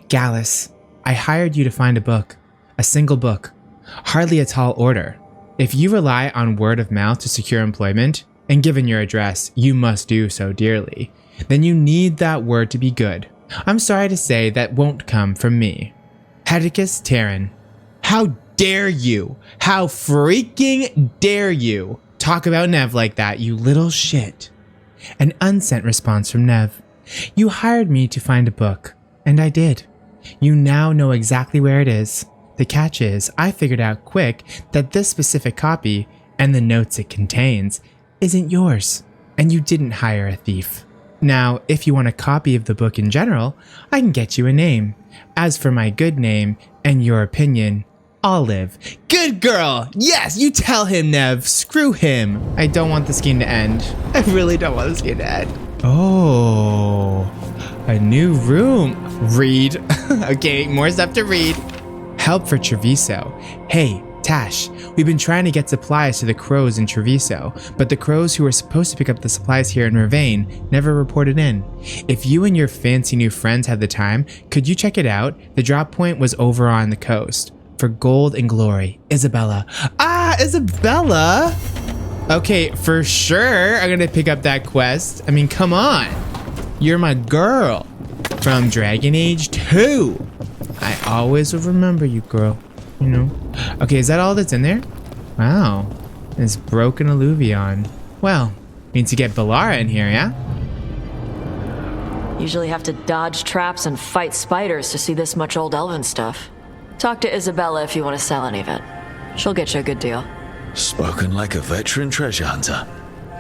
S3: Gallus, I hired you to find a book. A single book. Hardly a tall order. If you rely on word of mouth to secure employment, and given your address, you must do so dearly, then you need that word to be good. I'm sorry to say that won't come from me. Hedicus Terran. How dare you? How freaking dare you talk about Neve like that, you little shit. An unsent response from Neve. You hired me to find a book, and I did. You now know exactly where it is. The catch is, I figured out quick that this specific copy, and the notes it contains, isn't yours, and you didn't hire a thief. Now, if you want a copy of the book in general, I can get you a name. As for my good name, and your opinion, Olive. Good girl! Yes, you tell him, Neve. Screw him. I don't want this game to end. I really don't want this game to end. Oh, a new room. Read. Okay, more stuff to read. Help for Treviso. Hey, Taash, we've been trying to get supplies to the crows in Treviso, but the crows who were supposed to pick up the supplies here in Rivain never reported in. If you and your fancy new friends had the time, could you check it out? The drop point was over on the coast. For gold and glory, Isabella. Ah, Isabella! Okay, for sure, I'm gonna pick up that quest. I mean, come on. You're my girl from Dragon Age 2. I always will remember you, girl. You know. Okay, is that all that's in there? Wow. This broken alluvion. Well, means to get Valar in here, yeah?
S2: Usually have to dodge traps and fight spiders to see this much old elven stuff. Talk to Isabella if you want to sell any of it. She'll get you a good deal.
S1: Spoken like a veteran treasure hunter.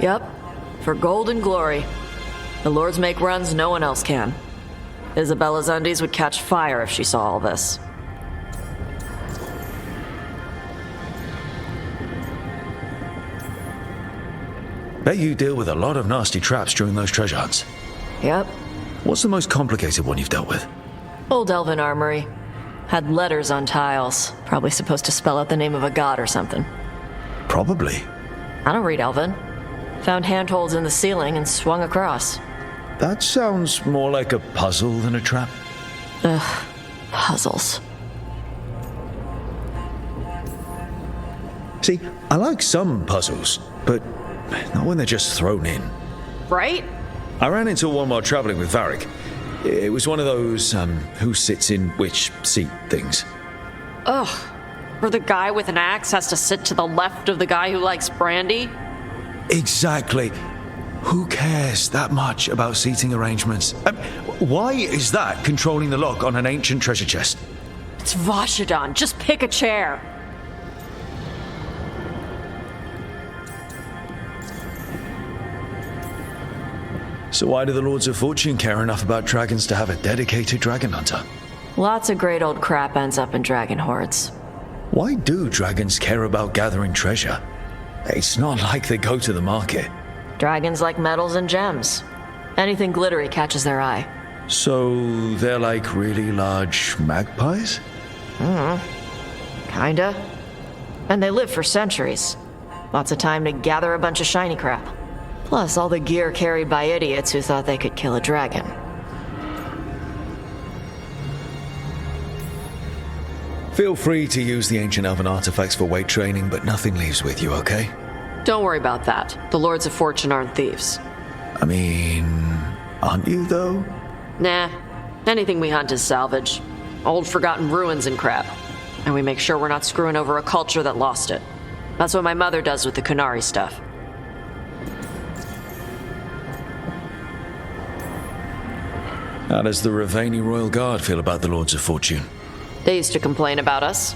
S2: Yep. For gold and glory. The lords make runs no one else can. Isabella's undies would catch fire if she saw all this.
S1: Bet you deal with a lot of nasty traps during those treasure hunts.
S2: Yep.
S1: What's the most complicated one you've dealt with?
S2: Old elven armory. Had letters on tiles. Probably supposed to spell out the name of a god or something.
S1: Probably.
S2: I don't read elven. Found handholds in the ceiling and swung across.
S1: That sounds more like a puzzle than a trap.
S2: Ugh. Puzzles.
S1: See, I like some puzzles, but not when they're just thrown in.
S2: Right?
S1: I ran into one while traveling with Varric. It was one of those, who sits in which seat things.
S2: Ugh. Where the guy with an axe has to sit to the left of the guy who likes brandy?
S1: Exactly. Who cares that much about seating arrangements? Why is that controlling the lock on an ancient treasure chest?
S2: It's Vashidon. Just pick a chair.
S1: So why do the Lords of Fortune care enough about dragons to have a dedicated dragon hunter?
S2: Lots of great old crap ends up in dragon hordes.
S1: Why do dragons care about gathering treasure? It's not like they go to the market.
S2: Dragons like metals and gems. Anything glittery catches their eye.
S1: So they're like really large magpies?
S2: Kinda. And they live for centuries. Lots of time to gather a bunch of shiny crap. Plus all the gear carried by idiots who thought they could kill a dragon.
S1: Feel free to use the ancient elven artifacts for weight training, but nothing leaves with you, okay?
S2: Don't worry about that. The Lords of Fortune aren't thieves.
S1: I mean, aren't you though?
S2: Nah. Anything we hunt is salvage. Old forgotten ruins and crap. And we make sure we're not screwing over a culture that lost it. That's what my mother does with the Kunari stuff.
S1: How does the Rivain Royal Guard feel about the Lords of Fortune?
S2: They used to complain about us.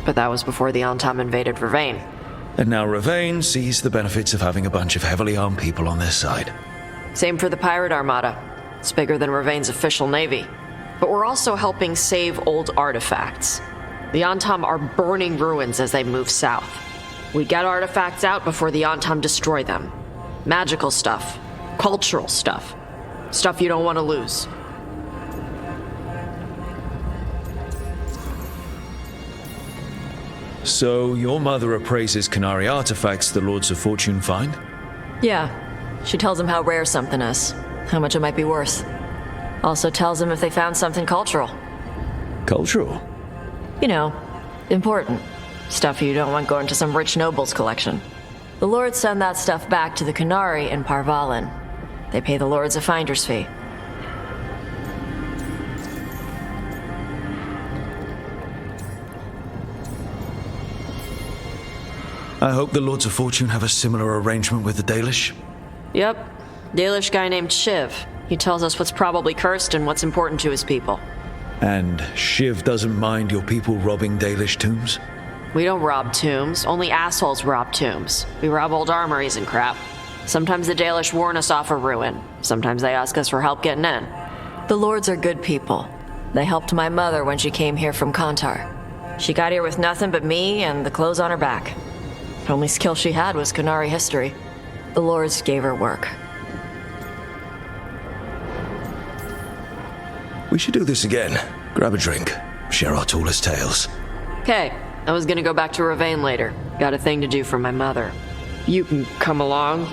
S2: But that was before the Antam invaded Rivain.
S1: And now Rivain sees the benefits of having a bunch of heavily armed people on their side.
S2: Same for the Pirate Armada. It's bigger than Rivain's official navy. But we're also helping save old artifacts. The Antam are burning ruins as they move south. We get artifacts out before the Antam destroy them. Magical stuff. Cultural stuff. Stuff you don't want to lose.
S1: So your mother appraises Kunari artifacts the Lords of Fortune find?
S2: Yeah. She tells them how rare something is. How much it might be worth. Also tells them if they found something cultural.
S1: Cultural?
S2: You know, important. Stuff you don't want going to some rich noble's collection. The Lords send that stuff back to the Kunari in Parvalin. They pay the Lords a finder's fee.
S1: I hope the Lords of Fortune have a similar arrangement with the Dalish.
S2: Yep. Dalish guy named Shiv. He tells us what's probably cursed and what's important to his people.
S1: And Shiv doesn't mind your people robbing Dalish tombs?
S2: We don't rob tombs. Only assholes rob tombs. We rob old armories and crap. Sometimes the Dalish warn us off a ruin. Sometimes they ask us for help getting in. The Lords are good people. They helped my mother when she came here from Kantar. She got here with nothing but me and the clothes on her back. The only skill she had was Kunari history. The Lords gave her work.
S1: We should do this again. Grab a drink. Share our tallest tales.
S2: Okay, I was gonna go back to Rivain later. Got a thing to do for my mother. You can come along,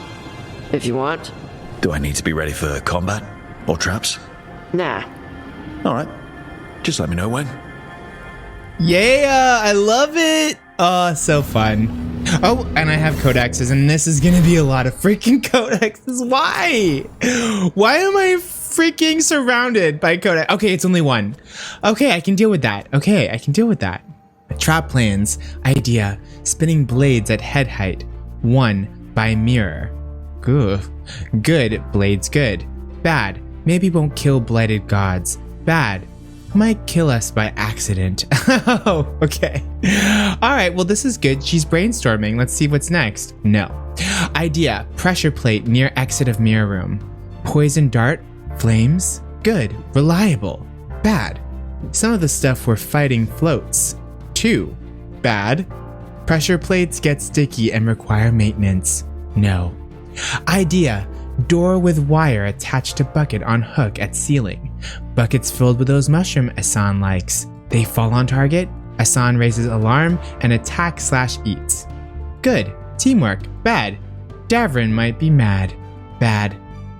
S2: if you want.
S1: Do I need to be ready for combat? Or traps?
S2: Nah.
S1: Alright. Just let me know when.
S3: Yeah, I love it. Oh, so fun. Oh, and I have codexes, and this is gonna be a lot of freaking codexes. Why? Why am I freaking surrounded by codex? Okay, it's only one. Okay, I can deal with that. Okay, I can deal with that. Trap plans. Idea. Spinning blades at head height. 1 by mirror. Good. Blades good. Bad. Maybe won't kill blighted gods. Bad. Might kill us by accident. Oh, okay. All right, well, this is good. She's brainstorming. Let's see what's next. No. Idea. Pressure plate near exit of mirror room. Poison dart. Flames. Good. Reliable. Bad. Some of the stuff we're fighting floats. 2. Bad. Pressure plates get sticky and require maintenance. No. Idea. Door with wire attached to bucket on hook at ceiling. Buckets filled with those mushroom Asan likes. They fall on target. Asan raises alarm and attack/eats. Good. Teamwork. Bad. Davrin might be mad. Bad.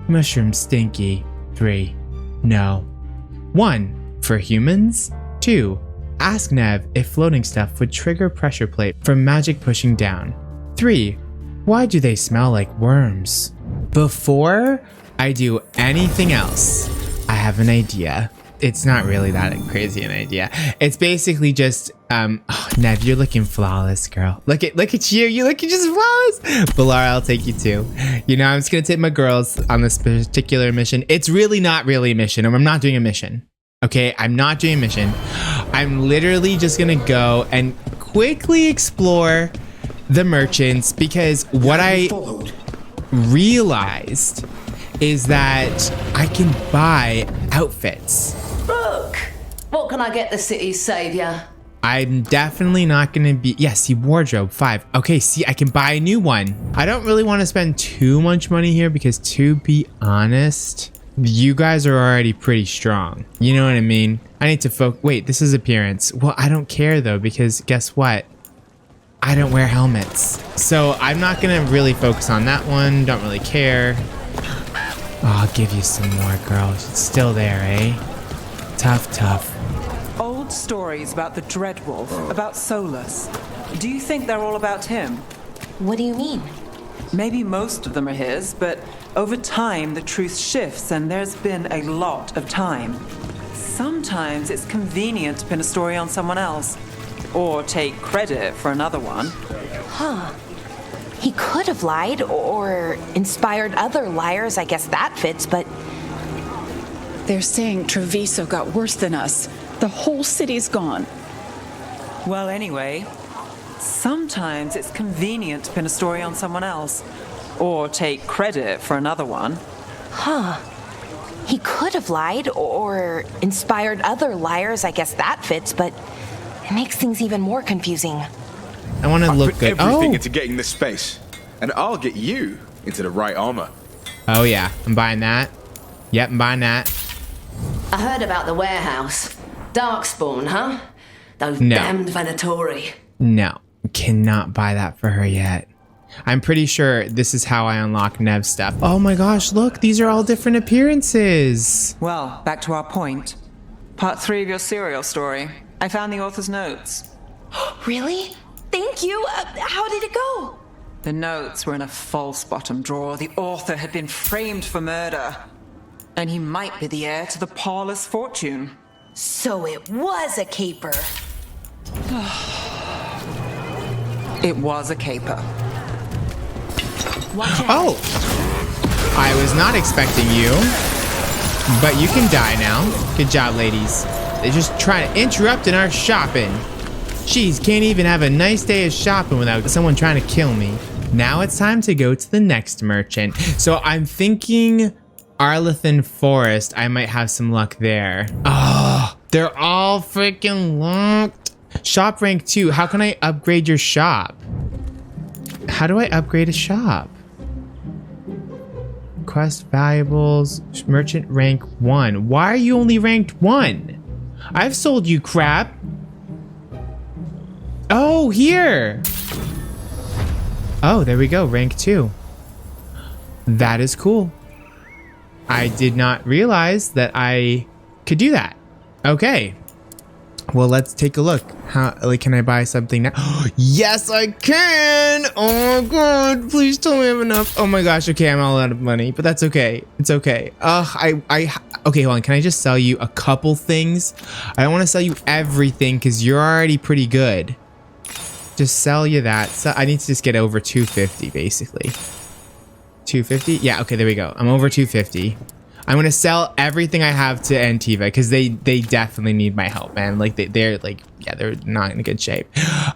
S3: Mushroom stinky. 3. No. 1. For humans. 2. Ask Neve if floating stuff would trigger pressure plate from magic pushing down. 3. Why do they smell like worms? Before I do anything else, I have an idea. It's not really that crazy an idea. It's basically just, Neve, you're looking flawless, girl. Look at you. You're looking just flawless. Valor, I'll take you too. You know, I'm just gonna take my girls on this particular mission. It's really not really a mission. I'm not doing a mission. Okay, I'm not doing a mission. I'm literally just gonna go and quickly explore the merchants because what I realized is that I can buy outfits.
S11: Look, what can I get the city's savior?
S3: I'm definitely not gonna be, yeah, see, wardrobe 5. Okay, see, I can buy a new one. I don't really want to spend too much money here because to be honest, you guys are already pretty strong. You know what I mean? I need to wait, this is appearance. Well, I don't care though, because guess what? I don't wear helmets. So I'm not gonna really focus on that one. Don't really care. Oh, I'll give you some more, girl. It's still there, eh? Tough.
S10: Old stories about the Dreadwolf, about Solus. Do you think they're all about him?
S11: What do you mean?
S10: Maybe most of them are his, but over time the truth shifts and there's been a lot of time. Sometimes it's convenient to pin a story on someone else, or take credit for another one.
S11: Huh. He could have lied or inspired other liars. I guess that fits, but...
S12: They're saying Treviso got worse than us. The whole city's gone.
S10: Well, anyway, sometimes it's convenient to pin a story on someone else, or take credit for another one.
S11: Huh. He could have lied or inspired other liars. I guess that fits, but it makes things even more confusing.
S3: I want to look good.
S13: Everything into getting this space, and I'll get you into the right armor.
S3: Oh yeah, I'm buying that. Yep, I'm buying that.
S11: I heard about the warehouse. Darkspawn, huh? Those damned Venatori.
S3: No, cannot buy that for her yet. I'm pretty sure this is how I unlock Neve's stuff. Oh my gosh, look, these are all different appearances.
S10: Well, back to our point. Part 3 of your serial story. I found the author's notes.
S11: Really? Thank you. How did it go?
S10: The notes were in a false bottom drawer. The author had been framed for murder. And he might be the heir to the Parlor's fortune.
S11: So it was a caper.
S10: It was a caper.
S11: Watch out.
S3: Oh! I was not expecting you. But you can die now. Good job, ladies. They're just trying to interrupt in our shopping. Jeez, can't even have a nice day of shopping without someone trying to kill me. Now it's time to go to the next merchant. So I'm thinking Arlethan Forest. I might have some luck there. Oh, they're all freaking locked. Shop rank 2. How can I upgrade your shop? How do I upgrade a shop? Quest valuables, merchant rank 1. Why are you only ranked 1? I've sold you crap. Oh, here. Oh, there we go. Rank 2. That is cool. I did not realize that I could do that. Okay. Well, let's take a look. How, like, can I buy something now? Yes, I can. Oh my god, please tell me I have enough. Oh my gosh. Okay, I'm all out of money, but that's okay. It's okay. Okay, hold on. Can I just sell you a couple things? I don't want to sell you everything because you're already pretty good. Just sell you that. So I need to just get over 250 basically. 250? Yeah, okay, there we go. I'm over 250. I'm gonna sell everything I have to Antiva because they definitely need my help, man. Like they're like, yeah, they're not in good shape.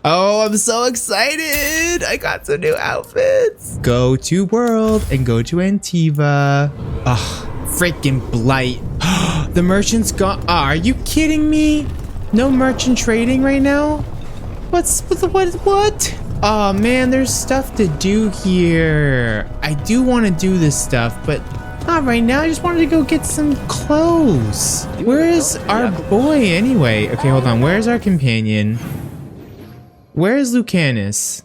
S3: Oh, I'm so excited! I got some new outfits. Go to World and go to Antiva. Oh, freaking Blight. The merchant's gone. Oh, are you kidding me? No merchant trading right now? What? Oh man, there's stuff to do here. I do want to do this stuff, but not right now. I just wanted to go get some clothes. Where is our boy anyway? Okay, hold on. Where's our companion? Where is Lucanus?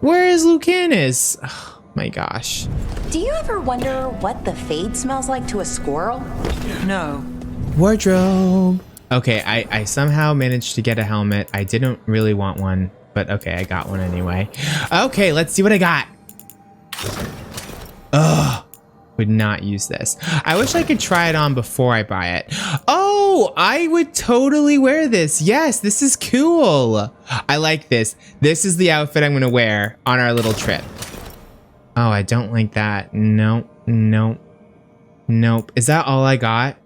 S3: Where is Lucanus? Oh my gosh.
S11: Do you ever wonder what the fade smells like to a squirrel?
S10: No.
S3: Wardrobe. Okay, I somehow managed to get a helmet. I didn't really want one, but okay, I got one anyway. Okay, let's see what I got. Ugh. Would not use this. I wish I could try it on before I buy it. Oh, I would totally wear this. Yes, this is cool. I like this. This is the outfit I'm gonna wear on our little trip. Oh, I don't like that. Nope, nope, nope. Is that all I got?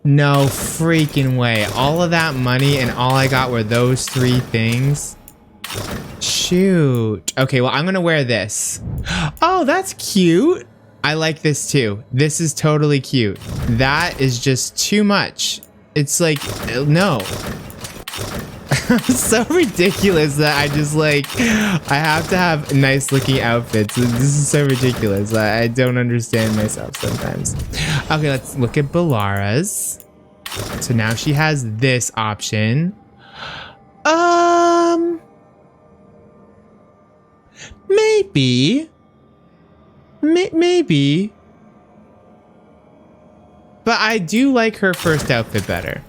S3: No freaking way. All of that money and all I got were those 3 things? Shoot. Okay, well, I'm gonna wear this. Oh, that's cute. I like this too. This is totally cute. That is just too much. It's like, no. So ridiculous that I just like, I have to have nice looking outfits. This is so ridiculous. I don't understand myself sometimes. Okay, let's look at Balara's. So now she has this option. Maybe. Maybe. But I do like her first outfit better.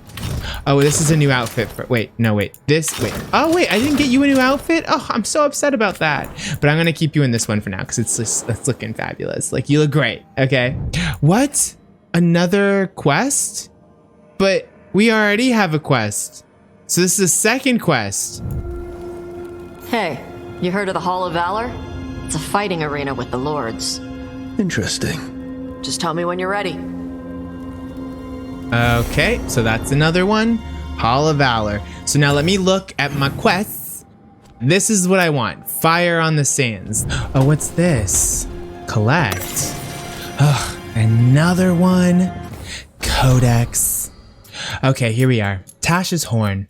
S3: Oh, this is a new outfit for, wait. Oh, wait, I didn't get you a new outfit? Oh, I'm so upset about that. But I'm gonna keep you in this one for now because it's looking fabulous. Like, you look great, okay? What? Another quest? But we already have a quest. So this is a second quest.
S2: Hey, you heard of the Hall of Valor? It's a fighting arena with the lords.
S1: Interesting.
S2: Just tell me when you're ready.
S3: Okay, so that's another one. Hall of Valor. So now let me look at my quests. This is what I want. Fire on the Sands. Oh, what's this? Collect. Ugh, another one. Codex. Okay, here we are. Taash's horn.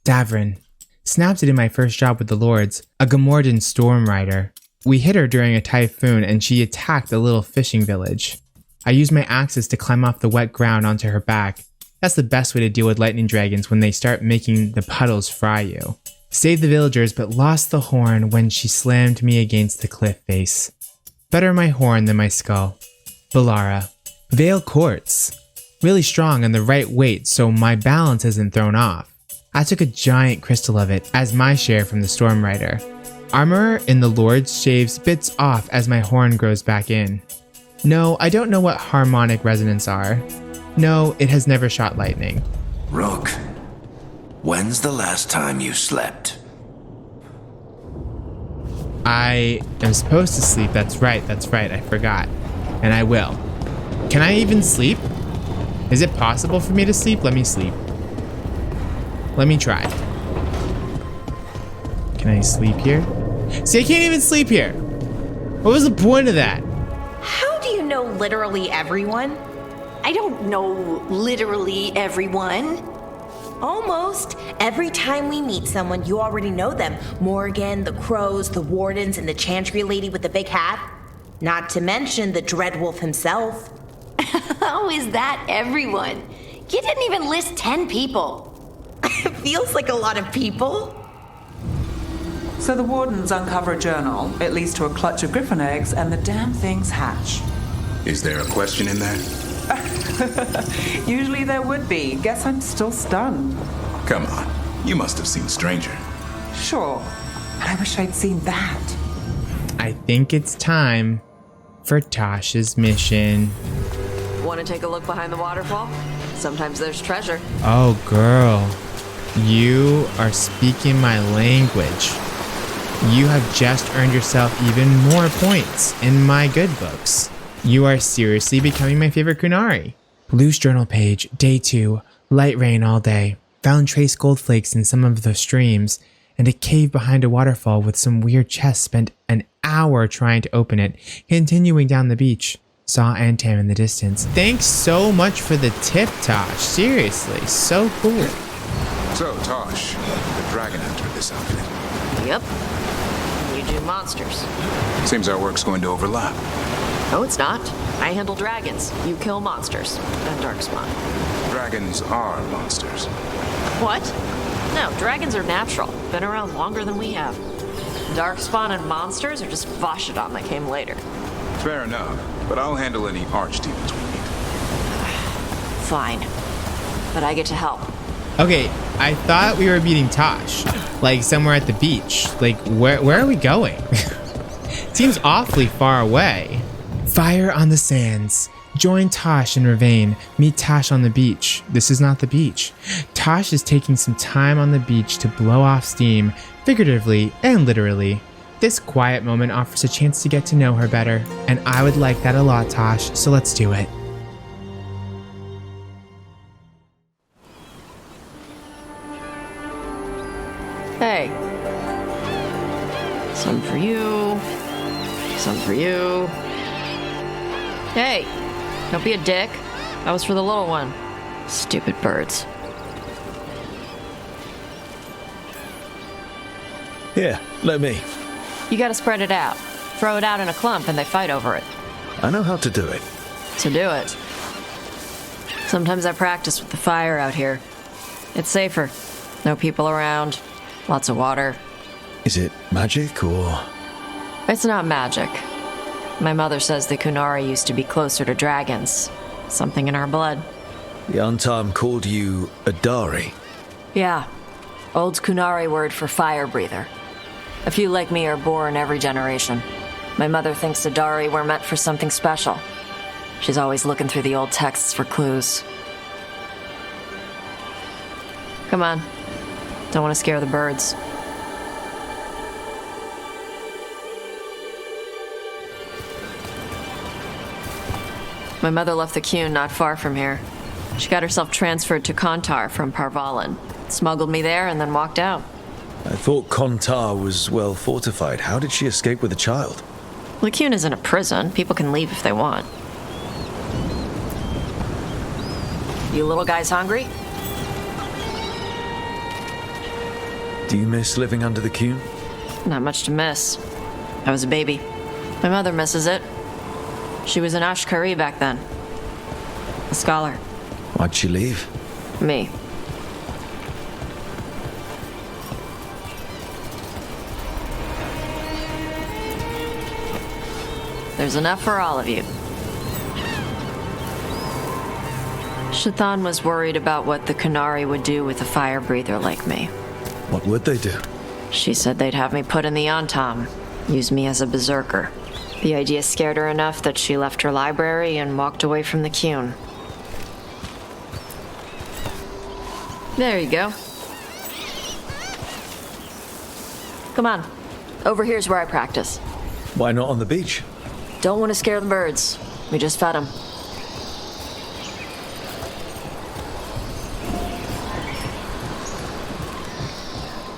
S3: Davrin. Snapped it in my first job with the lords. A Gamorrean storm rider. We hit her during a typhoon and she attacked a little fishing village. I used my axes to climb off the wet ground onto her back. That's the best way to deal with lightning dragons when they start making the puddles fry you. Saved the villagers but lost the horn when she slammed me against the cliff face. Better my horn than my skull. Valara. Veil quartz. Really strong and the right weight so my balance isn't thrown off. I took a giant crystal of it as my share from the storm rider. Armor in the Lords shaves bits off as my horn grows back in. No, I don't know what harmonic resonance are. No, it has never shot lightning.
S6: Rook, when's the last time you slept?
S3: I am supposed to sleep, that's right, I forgot. And I will. Can I even sleep? Is it possible for me to sleep? Let me sleep. Let me try. Can I sleep here? See, I can't even sleep here. What was the point of that?
S11: How do you know literally everyone?
S9: I don't know literally everyone.
S11: Almost. Every time we meet someone, you already know them. Morgan, the crows, the wardens, and the chantry lady with the big hat. Not to mention the Dreadwolf himself.
S9: How is that everyone? You didn't even list 10 people.
S11: It feels like a lot of people.
S10: So the wardens uncover a journal. It leads to a clutch of griffin eggs, and the damn things hatch.
S4: Is there a question in there?
S10: Usually there would be. Guess I'm still stunned.
S4: Come on. You must have seen Stranger.
S10: Sure. But I wish I'd seen that.
S3: I think it's time for Taash's mission.
S2: Want to take a look behind the waterfall? Sometimes there's treasure.
S3: Oh, girl. You are speaking my language. You have just earned yourself even more points in my good books. You are seriously becoming my favorite Kunari. Loose journal page, day 2, light rain all day. Found trace gold flakes in some of the streams, and a cave behind a waterfall with some weird chests. Spent an hour trying to open it, continuing down the beach. Saw Antam in the distance. Thanks so much for the tip, Taash. Seriously, so cool.
S4: So, Taash, the dragon hunter this outfit.
S2: Yep. You do monsters.
S4: Seems our work's going to overlap.
S2: No, it's not. I handle dragons. You kill monsters. And Darkspawn.
S4: Dragons are monsters.
S2: What? No, dragons are natural. Been around longer than we have. Darkspawn and monsters are just Vashidon that came later.
S4: Fair enough, but I'll handle any archdemons we need.
S2: Fine. But I get to help.
S3: Okay, I thought we were meeting Taash, like somewhere at the beach. Like, where are we going? Seems awfully far away Fire on the sands. Join Taash and Rivain. Meet Taash on the beach. This is not the beach. Taash is taking some time on the beach to blow off steam, figuratively and literally. This quiet moment offers a chance to get to know her better, and I would like that a lot, Taash, so let's do it.
S2: Hey. Some for you. Some for you. Hey, don't be a dick. That was for the little one. Stupid birds.
S1: Here, let me.
S2: You gotta spread it out. Throw it out in a clump and they fight over it.
S1: I know how to do it.
S2: To do it. Sometimes I practice with the fire out here. It's safer. No people around. Lots of water.
S1: Is it magic or...?
S2: It's not magic. My mother says the Kunari used to be closer to dragons. Something in our blood.
S1: The Untarm called you a Dari.
S2: Yeah. Old Kunari word for fire breather. A few like me are born every generation. My mother thinks the Dari were meant for something special. She's always looking through the old texts for clues. Come on. Don't want to scare the birds. My mother left the Qun not far from here. She got herself transferred to Kontar from Parvalan. Smuggled me there and then walked out.
S1: I thought Kontar was well fortified. How did she escape with a child?
S2: The Qun isn't a prison. People can leave if they want. You little guys hungry?
S1: Do you miss living under the Qun?
S2: Not much to miss. I was a baby. My mother misses it. She was an Ashkari back then. A scholar.
S1: Why'd she leave?
S2: Me. There's enough for all of you. Shathan was worried about what the Kunari would do with a fire breather like me.
S1: What would they do?
S2: She said they'd have me put in the Antam, use me as a berserker. The idea scared her enough that she left her library and walked away from the Qun. There you go. Come on. Over here's where I practice.
S1: Why not on the beach?
S2: Don't want to scare the birds. We just fed them.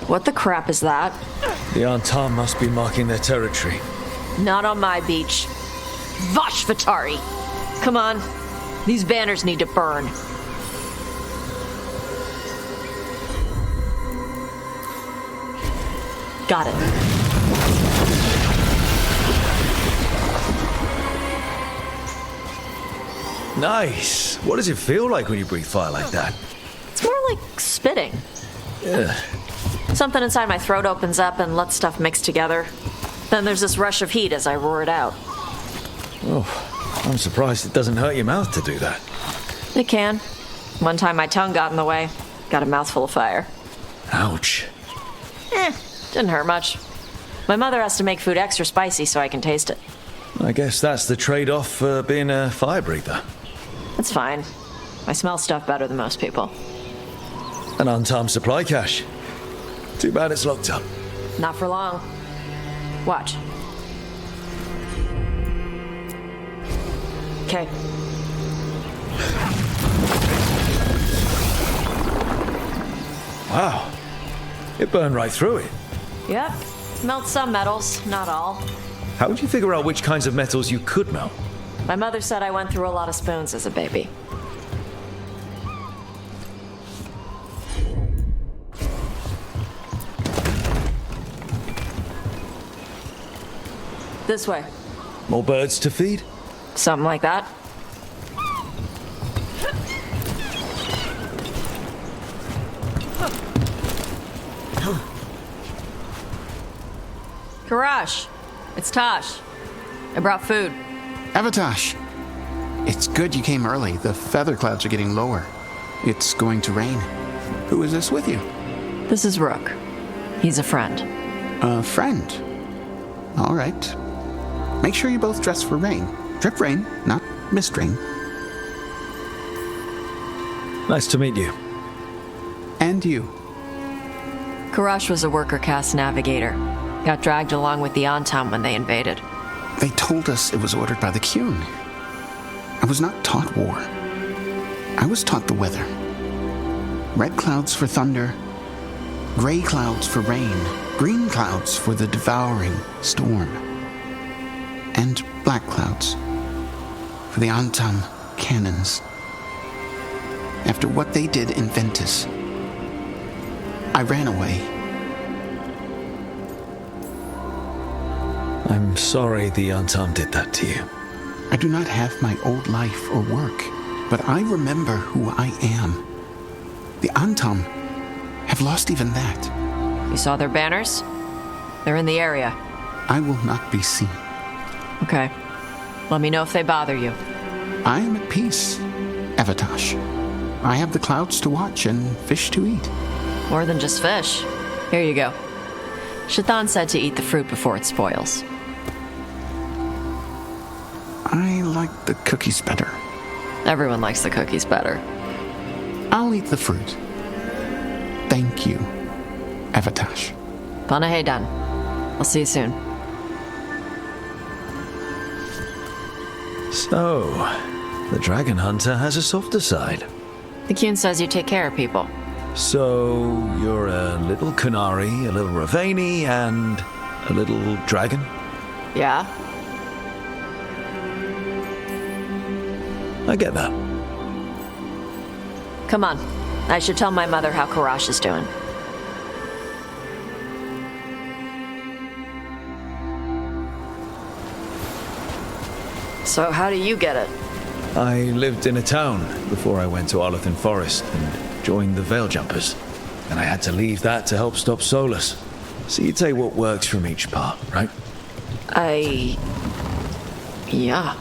S2: What the crap is that?
S1: The Antam must be marking their territory.
S2: Not on my beach. Vosh Vatari! Come on. These banners need to burn. Got it.
S1: Nice. What does it feel like when you breathe fire like that?
S2: It's more like spitting.
S1: Yeah.
S2: Something inside my throat opens up and lets stuff mix together. Then there's this rush of heat as I roar it out.
S1: Oh, I'm surprised it doesn't hurt your mouth to do that.
S2: It can. One time my tongue got in the way. Got a mouthful of fire.
S1: Ouch.
S2: Didn't hurt much. My mother has to make food extra spicy so I can taste it.
S1: I guess that's the trade-off for being a fire breather.
S2: It's fine. I smell stuff better than most people.
S1: An untimed supply cache. Too bad it's locked up.
S2: Not for long. Watch. Okay.
S1: Wow. It burned right through it.
S2: Yep. Melt some metals, not all.
S1: How would you figure out which kinds of metals you could melt?
S2: My mother said I went through a lot of spoons as a baby. This way.
S1: More birds to feed?
S2: Something like that. Karash, it's Taash. I brought food.
S14: Avatash, it's good you came early. The feather clouds are getting lower. It's going to rain. Who is this with you?
S2: This is Rook. He's a friend.
S14: A friend? All right. Make sure you both dress for rain. Drip rain, not mist rain.
S1: Nice to meet you.
S14: And you.
S2: Karash was a worker caste navigator. Got dragged along with the Antam when they invaded.
S14: They told us it was ordered by the Qun. I was not taught war. I was taught the weather. Red clouds for thunder, gray clouds for rain, green clouds for the devouring storm, and black clouds for the Antam cannons. After what they did in Ventus, I ran away.
S1: I'm sorry the Antam did that to you.
S14: I do not have my old life or work, but I remember who I am. The Antam have lost even that.
S2: You saw their banners? They're in the area.
S14: I will not be seen.
S2: Okay. Let me know if they bother you.
S14: I am at peace, Avatash. I have the clouds to watch and fish to eat.
S2: More than just fish. Here you go. Shathan said to eat the fruit before it spoils.
S14: I like the cookies better.
S2: Everyone likes the cookies better.
S14: I'll eat the fruit. Thank you, Avatash.
S2: Panahedan. I'll see you soon.
S1: So, the Dragon Hunter has a softer side.
S2: The Qun says you take care of people.
S1: So, you're a little Canary, a little Rivain, and a little dragon?
S2: Yeah?
S1: I get that.
S2: Come on. I should tell my mother how Karash is doing. So how do you get it?
S1: I lived in a town before I went to Arlothan Forest and joined the Veil Jumpers. And I had to leave that to help stop Solus. So you take what works from each part, right?
S2: Yeah.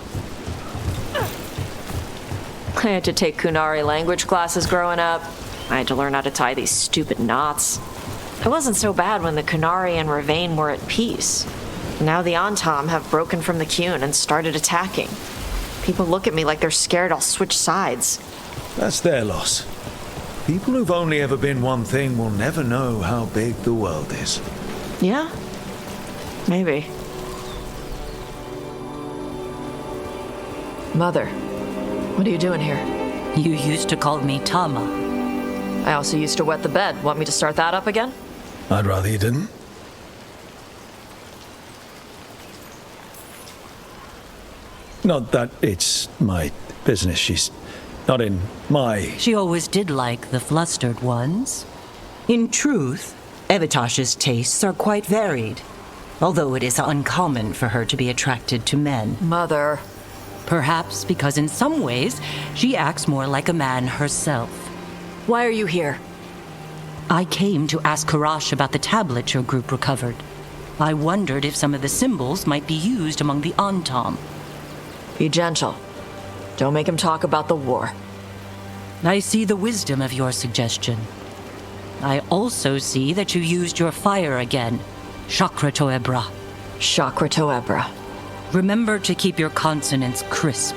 S2: I had to take Kunari language classes growing up. I had to learn how to tie these stupid knots. It wasn't so bad when the Kunari and Rivain were at peace. Now the Antam have broken from the Qun and started attacking. People look at me like they're scared I'll switch sides.
S1: That's their loss. People who've only ever been one thing will never know how big the world is.
S2: Yeah? Maybe. Mother, what are you doing here?
S8: You used to call me Tama.
S2: I also used to wet the bed. Want me to start that up again?
S1: I'd rather you didn't. Not that it's my business. She's not in my...
S8: She always did like the flustered ones.
S15: In truth, Avitash's tastes are quite varied, although it is uncommon for her to be attracted to men.
S2: Mother.
S8: Perhaps because in some ways, she acts more like a man herself.
S2: Why are you here?
S8: I came to ask Karash about the tablet your group recovered. I wondered if some of the symbols might be used among the Antam.
S2: Be gentle. Don't make him talk about the war.
S8: I see the wisdom of your suggestion. I also see that you used your fire again. Chakra Toebra.
S2: Chakra Toebra.
S8: Remember to keep your consonants crisp.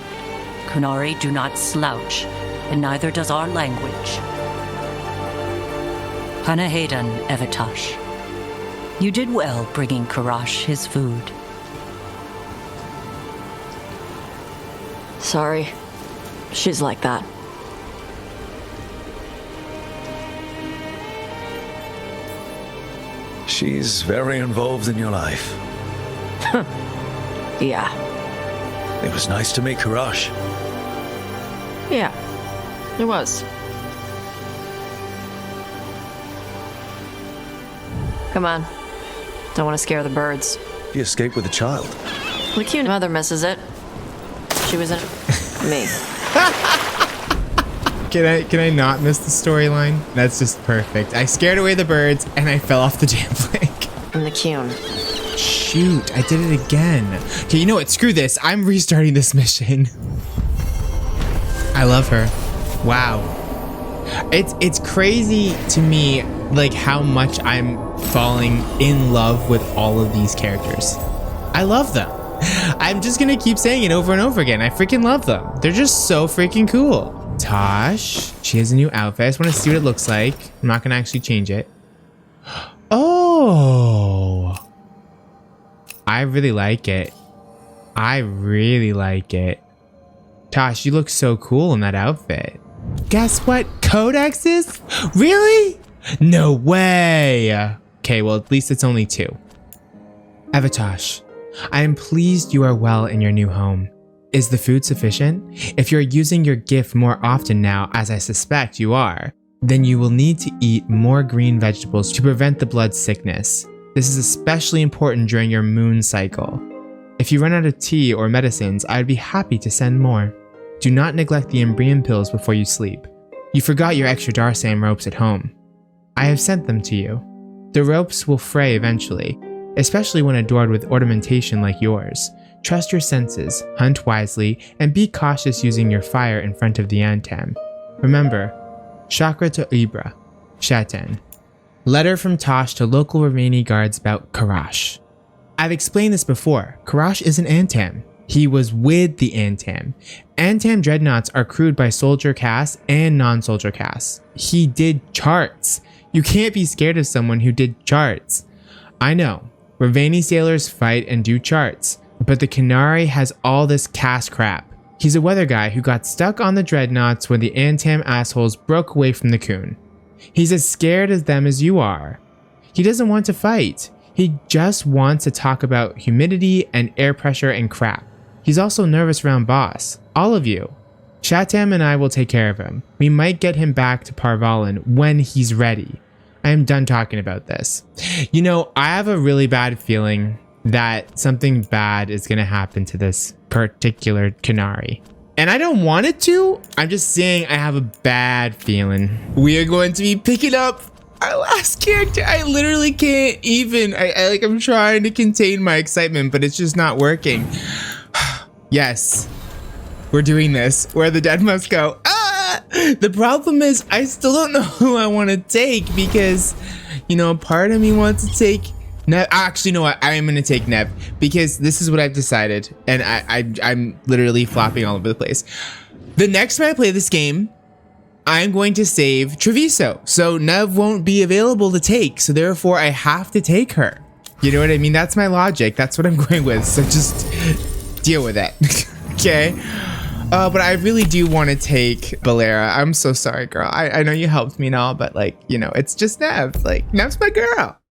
S8: Kunari do not slouch, and neither does our language. Panahedan, Avatash. You did well bringing Karash his food.
S2: Sorry. She's like that.
S1: She's very involved in your life.
S2: Yeah.
S1: It was nice to meet Karash.
S2: Yeah. It was. Come on. Don't want to scare the birds.
S1: She escaped with a child.
S2: The cute mother misses it. She was in me.
S3: Can I not miss the storyline? That's just perfect. I scared away the birds and I fell off the damn plank.
S2: I'm the Qun.
S3: Shoot, I did it again. Okay, you know what? Screw this. I'm restarting this mission. I love her. Wow. It's crazy to me, like, how much I'm falling in love with all of these characters. I love them. I'm just gonna keep saying it over and over again. I freaking love them. They're just so freaking cool. Taash, she has a new outfit. I just want to see what it looks like. I'm not gonna actually change it. Oh, I really like it. I really like it. Taash, you look so cool in that outfit. Guess what Codex is? Really? No way. Okay, well, at least it's only 2. Taash, I am pleased you are well in your new home. Is the food sufficient? If you're using your gift more often now, as I suspect you are, then you will need to eat more green vegetables to prevent the blood sickness. This is especially important during your moon cycle. If you run out of tea or medicines, I'd be happy to send more. Do not neglect the Embrium pills before you sleep. You forgot your extra Darsan ropes at home. I have sent them to you. The ropes will fray eventually, especially when adored with ornamentation like yours. Trust your senses, hunt wisely, and be cautious using your fire in front of the Antam. Remember, Chakra to Ibra, Shatan. Letter from Taash to local Rivain guards about Karash. I've explained this before. Karash is an Antam. He was with the Antam. Antam dreadnoughts are crewed by soldier castes and non-soldier castes. He did charts. You can't be scared of someone who did charts. I know, Rivain sailors fight and do charts, but the Canary has all this caste crap. He's a weather guy who got stuck on the dreadnoughts when the Antam assholes broke away from the Coon. He's as scared of them as you are. He doesn't want to fight. He just wants to talk about humidity and air pressure and crap. He's also nervous around boss. All of you. Shatam and I will take care of him. We might get him back to Parvalin when he's ready. I am done talking about this. You know, I have a really bad feeling that something bad is going to happen to this particular Canary. And I don't want it to. I'm just saying I have a bad feeling. We are going to be picking up our last character. I literally can't even. I'm trying to contain my excitement, but it's just not working. Yes, we're doing this. Where the dead must go. Ah! The problem is I still don't know who I want to take because, you know, part of me wants to take Neve. Actually, you know what? I am going to take Neve because this is what I've decided. And I'm literally flopping all over the place. The next time I play this game, I'm going to save Treviso. So Neve won't be available to take. So therefore, I have to take her. You know what I mean? That's my logic. That's what I'm going with. So just deal with it. Okay? But I really do want to take Valera. I'm so sorry, girl. I know you helped me and all, but like, you know, it's just Neve. Like, Neve's my girl.